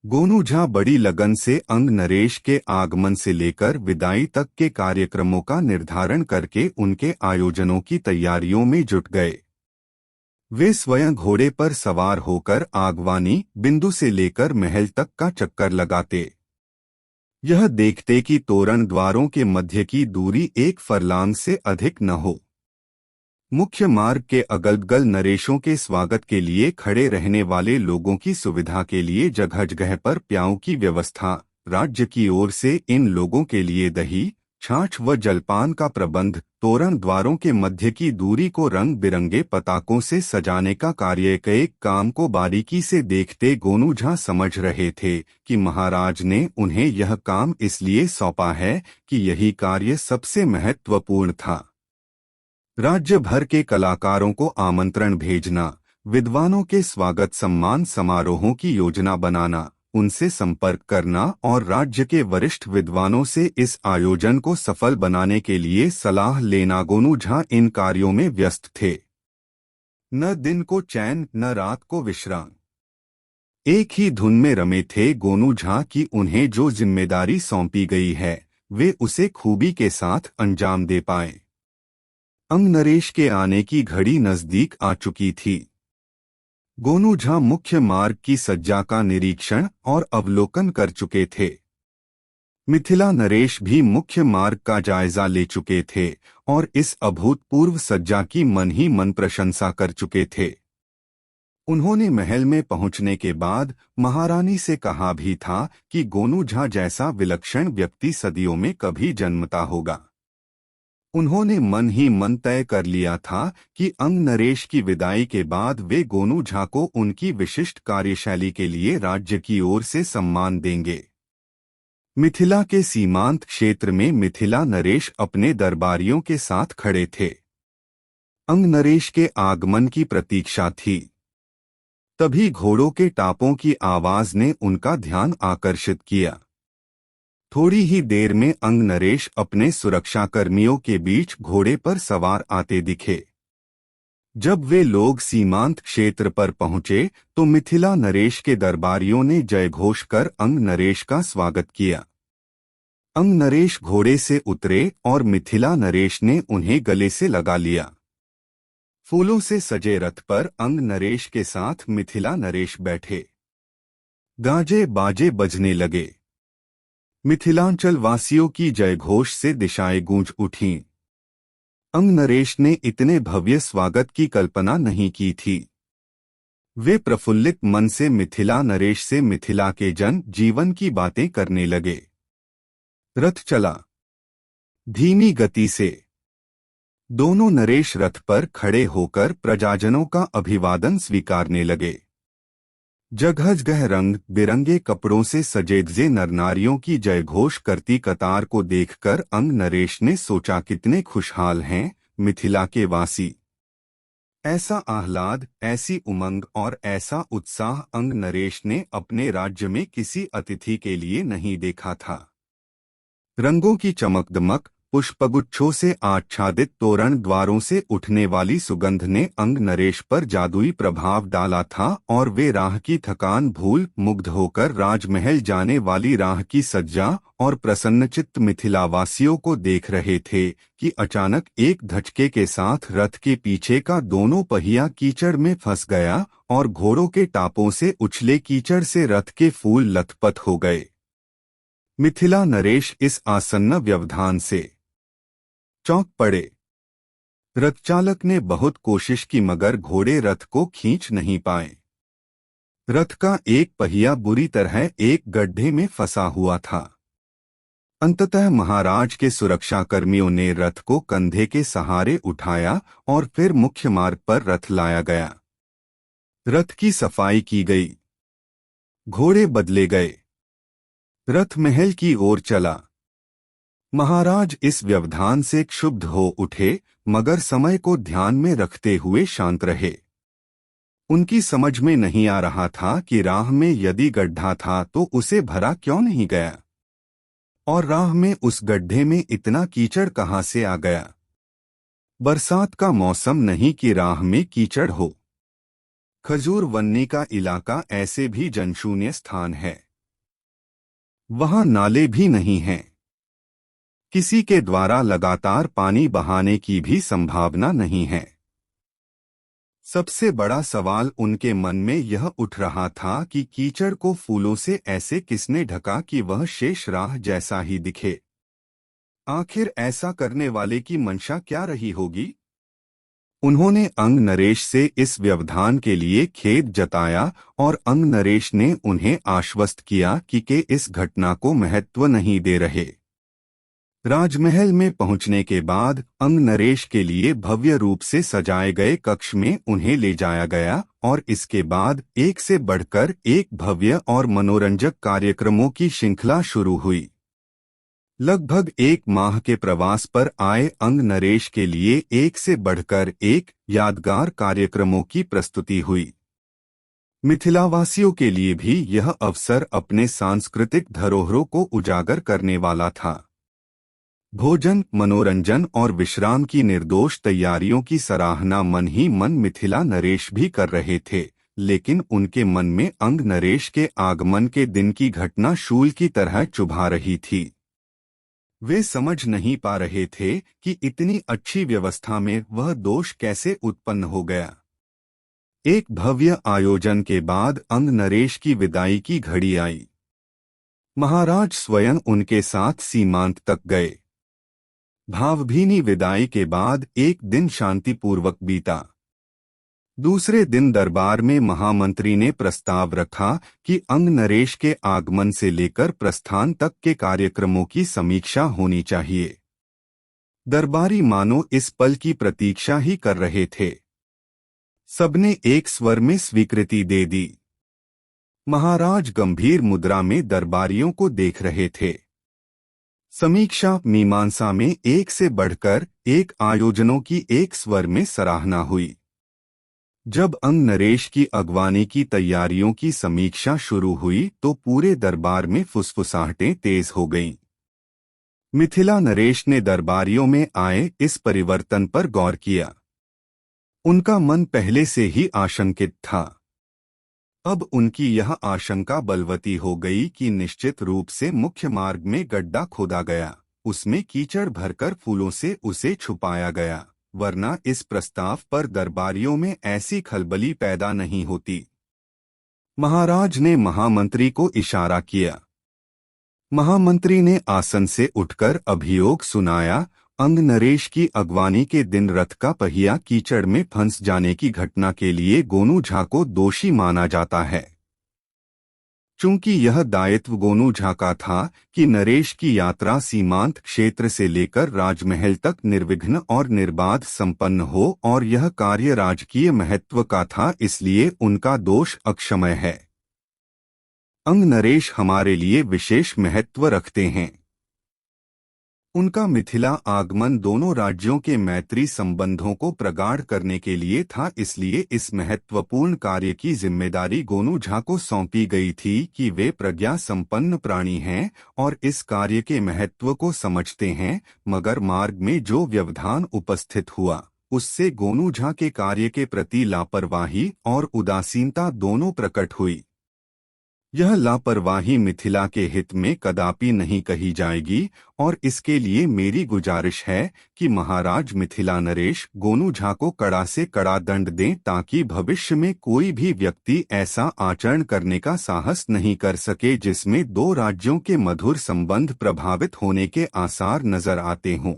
गोनू झा बड़ी लगन से अंग नरेश के आगमन से लेकर विदाई तक के कार्यक्रमों का निर्धारण करके उनके आयोजनों की तैयारियों में जुट गए। वे स्वयं घोड़े पर सवार होकर आगवानी बिंदु से लेकर महल तक का चक्कर लगाते। यह देखते कि तोरण द्वारों के मध्य की दूरी 1 फरलांग से अधिक न हो। मुख्य मार्ग के अगल-बगल नरेशों के स्वागत के लिए खड़े रहने वाले लोगों की सुविधा के लिए जगह जगह पर प्याऊ की व्यवस्था, राज्य की ओर से इन लोगों के लिए दही, छाछ व जलपान का प्रबंध, तोरण द्वारों के मध्य की दूरी को रंग बिरंगे पताकों से सजाने का कार्य, एक काम को बारीकी से देखते गोनू झा समझ रहे थे कि महाराज ने उन्हें यह काम इसलिए सौंपा है कि यही कार्य सबसे महत्वपूर्ण था। राज्य भर के कलाकारों को आमंत्रण भेजना, विद्वानों के स्वागत सम्मान समारोहों की योजना बनाना, उनसे संपर्क करना और राज्य के वरिष्ठ विद्वानों से इस आयोजन को सफल बनाने के लिए सलाह लेना, गोनू झा इन कार्यों में व्यस्त थे। न दिन को चैन न रात को विश्राम। एक ही धुन में रमे थे गोनू झा कि उन्हें जो जिम्मेदारी सौंपी गई है वे उसे खूबी के साथ अंजाम दे पाएं। अंग नरेश के आने की घड़ी नजदीक आ चुकी थी। गोनू झा मुख्य मार्ग की सज्जा का निरीक्षण और अवलोकन कर चुके थे। मिथिला नरेश भी मुख्य मार्ग का जायजा ले चुके थे और इस अभूतपूर्व सज्जा की मन ही मन प्रशंसा कर चुके थे। उन्होंने महल में पहुंचने के बाद महारानी से कहा भी था कि गोनू झा जैसा विलक्षण व्यक्ति सदियों में कभी जन्मता होगा। उन्होंने मन ही मन तय कर लिया था कि अंग नरेश की विदाई के बाद वे गोनू झा को उनकी विशिष्ट कार्यशैली के लिए राज्य की ओर से सम्मान देंगे। मिथिला के सीमांत क्षेत्र में मिथिला नरेश अपने दरबारियों के साथ खड़े थे। अंग नरेश के आगमन की प्रतीक्षा थी। तभी घोड़ों के टापों की आवाज ने उनका ध्यान आकर्षित किया। थोड़ी ही देर में अंग नरेश अपने सुरक्षाकर्मियों के बीच घोड़े पर सवार आते दिखे। जब वे लोग सीमांत क्षेत्र पर पहुंचे तो मिथिला नरेश के दरबारियों ने जयघोष कर अंग नरेश का स्वागत किया। अंग नरेश घोड़े से उतरे और मिथिला नरेश ने उन्हें गले से लगा लिया। फूलों से सजे रथ पर अंग नरेश के साथ मिथिला नरेश बैठे। गाजे बाजे बजने लगे। मिथिलांचल वासियों की जयघोष से दिशाएं गूंज उठीं। अंग नरेश ने इतने भव्य स्वागत की कल्पना नहीं की थी। वे प्रफुल्लित मन से मिथिला नरेश से मिथिला के जन जीवन की बातें करने लगे। रथ चला धीमी गति से। दोनों नरेश रथ पर खड़े होकर प्रजाजनों का अभिवादन स्वीकारने लगे। जगह जगह रंग बिरंगे कपड़ों से सजे नरनारियों की जयघोष करती कतार को देखकर अंग नरेश ने सोचा, कितने खुशहाल हैं मिथिला के वासी। ऐसा आह्लाद, ऐसी उमंग और ऐसा उत्साह अंग नरेश ने अपने राज्य में किसी अतिथि के लिए नहीं देखा था। रंगों की चमक दमक, पुष्पगुच्छों से आच्छादित तोरण द्वारों से उठने वाली सुगंध ने अंग नरेश पर जादुई प्रभाव डाला था और वे राह की थकान भूल मुग्ध होकर राजमहल जाने वाली राह की सज्जा और प्रसन्नचित्त मिथिलावासियों को देख रहे थे कि अचानक एक धचके के साथ रथ के पीछे का दोनों पहिया कीचड़ में फंस गया और घोड़ों के टापों से उछले कीचड़ से रथ के फूल लथपथ हो गए। मिथिला नरेश इस आसन्न व्यवधान से चौंक पड़े। रथ चालक ने बहुत कोशिश की मगर घोड़े रथ को खींच नहीं पाए। रथ का एक पहिया बुरी तरह एक गड्ढे में फंसा हुआ था। अंततः महाराज के सुरक्षाकर्मियों ने रथ को कंधे के सहारे उठाया और फिर मुख्य मार्ग पर रथ लाया गया। रथ की सफाई की गई, घोड़े बदले गए, रथ महल की ओर चला। महाराज इस व्यवधान से क्षुब्ध हो उठे मगर समय को ध्यान में रखते हुए शांत रहे। उनकी समझ में नहीं आ रहा था कि राह में यदि गड्ढा था तो उसे भरा क्यों नहीं गया, और राह में उस गड्ढे में इतना कीचड़ कहां से आ गया। बरसात का मौसम नहीं कि राह में कीचड़ हो। खजूर वन्नी का इलाका ऐसे भी जनशून्य स्थान है। वहां नाले भी नहीं हैं। किसी के द्वारा लगातार पानी बहाने की भी संभावना नहीं है। सबसे बड़ा सवाल उनके मन में यह उठ रहा था कि कीचड़ को फूलों से ऐसे किसने ढका कि वह शेष राह जैसा ही दिखे। आखिर ऐसा करने वाले की मंशा क्या रही होगी? उन्होंने अंग नरेश से इस व्यवधान के लिए खेद जताया और अंग नरेश ने उन्हें आश्वस्त किया कि इस घटना को महत्व नहीं दे रहे। राजमहल में पहुंचने के बाद अंग नरेश के लिए भव्य रूप से सजाए गए कक्ष में उन्हें ले जाया गया और इसके बाद एक से बढ़कर एक भव्य और मनोरंजक कार्यक्रमों की श्रृंखला शुरू हुई। लगभग एक माह के प्रवास पर आए अंग नरेश के लिए एक से बढ़कर एक यादगार कार्यक्रमों की प्रस्तुति हुई। मिथिलावासियों के लिए भी यह अवसर अपने सांस्कृतिक धरोहरों को उजागर करने वाला था। भोजन, मनोरंजन और विश्राम की निर्दोष तैयारियों की सराहना मन ही मन मिथिला नरेश भी कर रहे थे, लेकिन उनके मन में अंग नरेश के आगमन के दिन की घटना शूल की तरह चुभा रही थी। वे समझ नहीं पा रहे थे कि इतनी अच्छी व्यवस्था में वह दोष कैसे उत्पन्न हो गया। एक भव्य आयोजन के बाद अंग नरेश की विदाई की घड़ी आई। महाराज स्वयं उनके साथ सीमांत तक गए। भावभीनी विदाई के बाद एक दिन शांतिपूर्वक बीता। दूसरे दिन दरबार में महामंत्री ने प्रस्ताव रखा कि अंग नरेश के आगमन से लेकर प्रस्थान तक के कार्यक्रमों की समीक्षा होनी चाहिए। दरबारी मानो इस पल की प्रतीक्षा ही कर रहे थे। सबने एक स्वर में स्वीकृति दे दी। महाराज गंभीर मुद्रा में दरबारियों को देख रहे थे। समीक्षा मीमांसा में एक से बढ़कर एक आयोजनों की एक स्वर में सराहना हुई। जब अंग नरेश की अगवानी की तैयारियों की समीक्षा शुरू हुई तो पूरे दरबार में फुसफुसाहटें तेज हो गईं। मिथिला नरेश ने दरबारियों में आए इस परिवर्तन पर गौर किया। उनका मन पहले से ही आशंकित था। अब उनकी यह आशंका बलवती हो गई कि निश्चित रूप से मुख्य मार्ग में गड्ढा खोदा गया, उसमें कीचड़ भरकर फूलों से उसे छुपाया गया, वरना इस प्रस्ताव पर दरबारियों में ऐसी खलबली पैदा नहीं होती। महाराज ने महामंत्री को इशारा किया। महामंत्री ने आसन से उठकर अभियोग सुनाया। अंग नरेश की अगवानी के दिन रथ का पहिया कीचड़ में फंस जाने की घटना के लिए गोनू झा को दोषी माना जाता है। चूंकि यह दायित्व गोनू झा का था कि नरेश की यात्रा सीमांत क्षेत्र से लेकर राजमहल तक निर्विघ्न और निर्बाध संपन्न हो और यह कार्य राजकीय महत्व का था, इसलिए उनका दोष अक्षम्य है। अंग नरेश हमारे लिए विशेष महत्व रखते हैं। उनका मिथिला आगमन दोनों राज्यों के मैत्री संबंधों को प्रगाढ़ करने के लिए था, इसलिए इस महत्वपूर्ण कार्य की जिम्मेदारी गोनू झा को सौंपी गई थी कि वे प्रज्ञा संपन्न प्राणी हैं और इस कार्य के महत्व को समझते हैं। मगर मार्ग में जो व्यवधान उपस्थित हुआ उससे गोनू झा के कार्य के प्रति लापरवाही और उदासीनता दोनों प्रकट हुई। यह लापरवाही मिथिला के हित में कदापि नहीं कही जाएगी और इसके लिए मेरी गुजारिश है कि महाराज मिथिला नरेश गोनू झा को कड़ा से कड़ा दंड दें ताकि भविष्य में कोई भी व्यक्ति ऐसा आचरण करने का साहस नहीं कर सके जिसमें दो राज्यों के मधुर संबंध प्रभावित होने के आसार नजर आते हों।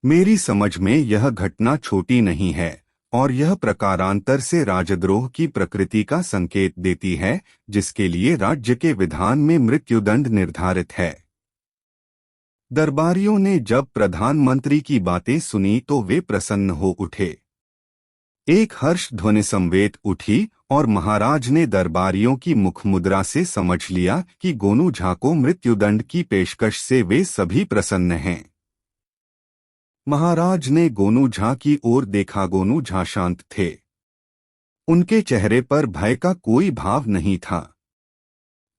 मेरी समझ में यह घटना छोटी नहीं है और यह प्रकारांतर से राजद्रोह की प्रकृति का संकेत देती है, जिसके लिए राज्य के विधान में मृत्युदंड निर्धारित है। दरबारियों ने जब प्रधानमंत्री की बातें सुनी तो वे प्रसन्न हो उठे। एक हर्ष ध्वनि संवेद उठी और महाराज ने दरबारियों की मुखमुद्रा से समझ लिया कि गोनू झा को मृत्युदंड की पेशकश से वे सभी प्रसन्न हैं। महाराज ने गोनू झा की ओर देखा। गोनू झा शांत थे। उनके चेहरे पर भय का कोई भाव नहीं था।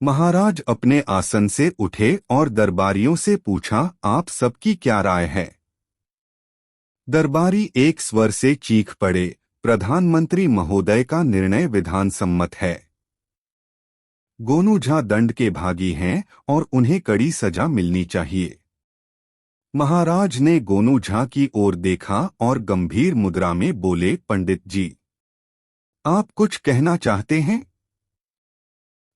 महाराज अपने आसन से उठे और दरबारियों से पूछा, आप सबकी क्या राय है? दरबारी एक स्वर से चीख पड़े, प्रधानमंत्री महोदय का निर्णय विधान सम्मत है। गोनू झा दंड के भागी हैं और उन्हें कड़ी सजा मिलनी चाहिए। महाराज ने गोनू झा की ओर देखा और गंभीर मुद्रा में बोले, पंडित जी, आप कुछ कहना चाहते हैं?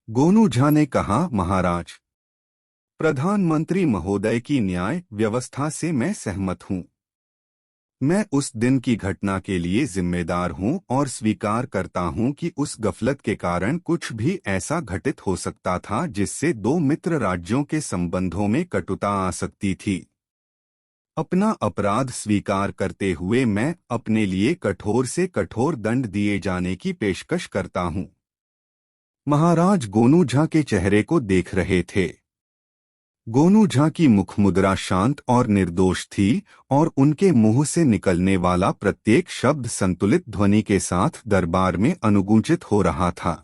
गोनू झा ने कहा, महाराज, प्रधानमंत्री महोदय की न्याय व्यवस्था से मैं सहमत हूं। मैं उस दिन की घटना के लिए जिम्मेदार हूं और स्वीकार करता हूं कि उस गफलत के कारण कुछ भी ऐसा घटित हो सकता था जिससे दो मित्र राज्यों के संबंधों में कटुता आ सकती थी। अपना अपराध स्वीकार करते हुए मैं अपने लिए कठोर से कठोर दंड दिए जाने की पेशकश करता हूं। महाराज गोनू झा के चेहरे को देख रहे थे। गोनू झा की मुखमुद्रा शांत और निर्दोष थी और उनके मुंह से निकलने वाला प्रत्येक शब्द संतुलित ध्वनि के साथ दरबार में अनुगूंजित हो रहा था।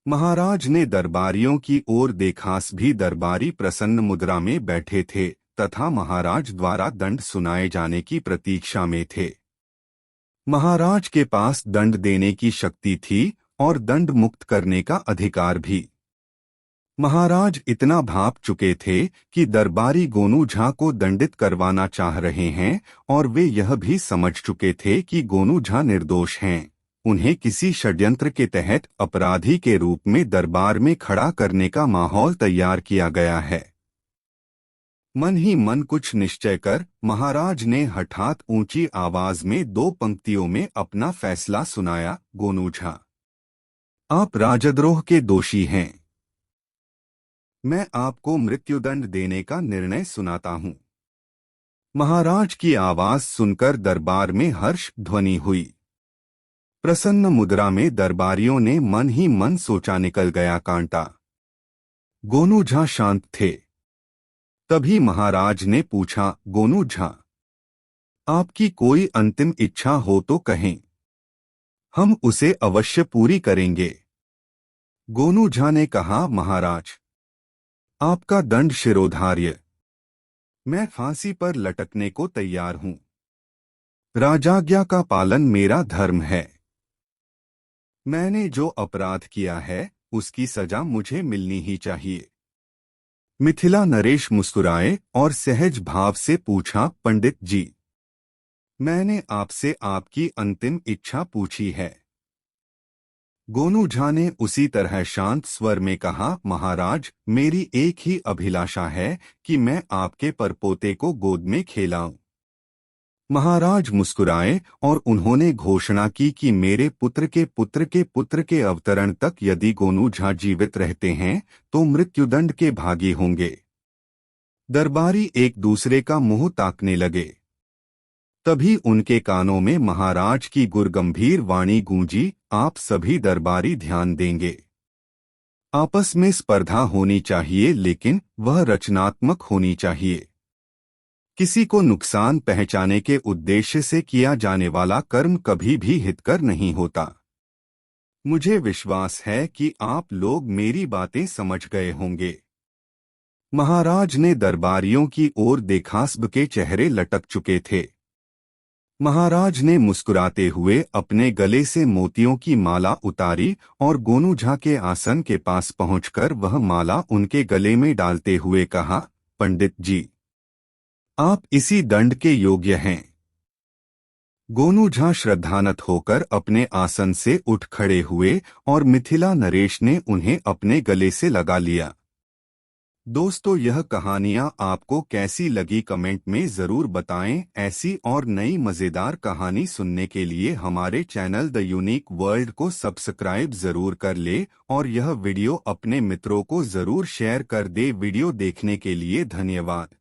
महाराज ने दरबारियों की ओर देखा। भी दरबारी प्रसन्न मुद्रा में बैठे थे तथा महाराज द्वारा दंड सुनाए जाने की प्रतीक्षा में थे। महाराज के पास दंड देने की शक्ति थी और दंड मुक्त करने का अधिकार भी। महाराज इतना भाप चुके थे कि दरबारी गोनू झा को दंडित करवाना चाह रहे हैं और वे यह भी समझ चुके थे कि गोनू झा निर्दोष हैं। उन्हें किसी षड्यंत्र के तहत अपराधी के रूप में दरबार में खड़ा करने का माहौल तैयार किया गया है। मन ही मन कुछ निश्चय कर महाराज ने हठात ऊंची आवाज में दो पंक्तियों में अपना फैसला सुनाया, गोनू झा, आप राजद्रोह के दोषी हैं। मैं आपको मृत्युदंड देने का निर्णय सुनाता हूं। महाराज की आवाज सुनकर दरबार में हर्ष ध्वनि हुई। प्रसन्न मुद्रा में दरबारियों ने मन ही मन सोचा, निकल गया कांटा। गोनू झा शांत थे। तभी महाराज ने पूछा, गोनू झा, आपकी कोई अंतिम इच्छा हो तो कहें, हम उसे अवश्य पूरी करेंगे। गोनू झा ने कहा, महाराज, आपका दंड शिरोधार्य। मैं फांसी पर लटकने को तैयार हूं। राजाज्ञा का पालन मेरा धर्म है। मैंने जो अपराध किया है उसकी सजा मुझे मिलनी ही चाहिए। मिथिला नरेश मुस्कुराए और सहज भाव से पूछा, पंडित जी, मैंने आपसे आपकी अंतिम इच्छा पूछी है। गोनू झा ने उसी तरह शांत स्वर में कहा, महाराज, मेरी एक ही अभिलाषा है कि मैं आपके परपोते को गोद में खेलाऊं। महाराज मुस्कुराए और उन्होंने घोषणा की कि मेरे पुत्र के पुत्र के पुत्र के अवतरण तक यदि गोनू झा जीवित रहते हैं तो मृत्युदंड के भागी होंगे। दरबारी एक दूसरे का मुंह ताकने लगे। तभी उनके कानों में महाराज की गुरगंभीर वाणी गूंजी, आप सभी दरबारी ध्यान देंगे। आपस में स्पर्धा होनी चाहिए, लेकिन वह रचनात्मक होनी चाहिए। किसी को नुकसान पहुंचाने के उद्देश्य से किया जाने वाला कर्म कभी भी हितकर नहीं होता। मुझे विश्वास है कि आप लोग मेरी बातें समझ गए होंगे। महाराज ने दरबारियों की ओर देखा। सबके चेहरे लटक चुके थे। महाराज ने मुस्कुराते हुए अपने गले से मोतियों की माला उतारी और गोनू झा के आसन के पास पहुंचकर वह माला उनके गले में डालते हुए कहा, पंडित जी, आप इसी दंड के योग्य हैं। गोनू झा श्रद्धानत होकर अपने आसन से उठ खड़े हुए और मिथिला नरेश ने उन्हें अपने गले से लगा लिया। दोस्तों, यह कहानियाँ आपको कैसी लगी कमेंट में ज़रूर बताएं। ऐसी और नई मज़ेदार कहानी सुनने के लिए हमारे चैनल द यूनिक वर्ल्ड को सब्सक्राइब ज़रूर कर ले और यह वीडियो अपने मित्रों को ज़रूर शेयर कर दे। वीडियो देखने के लिए धन्यवाद।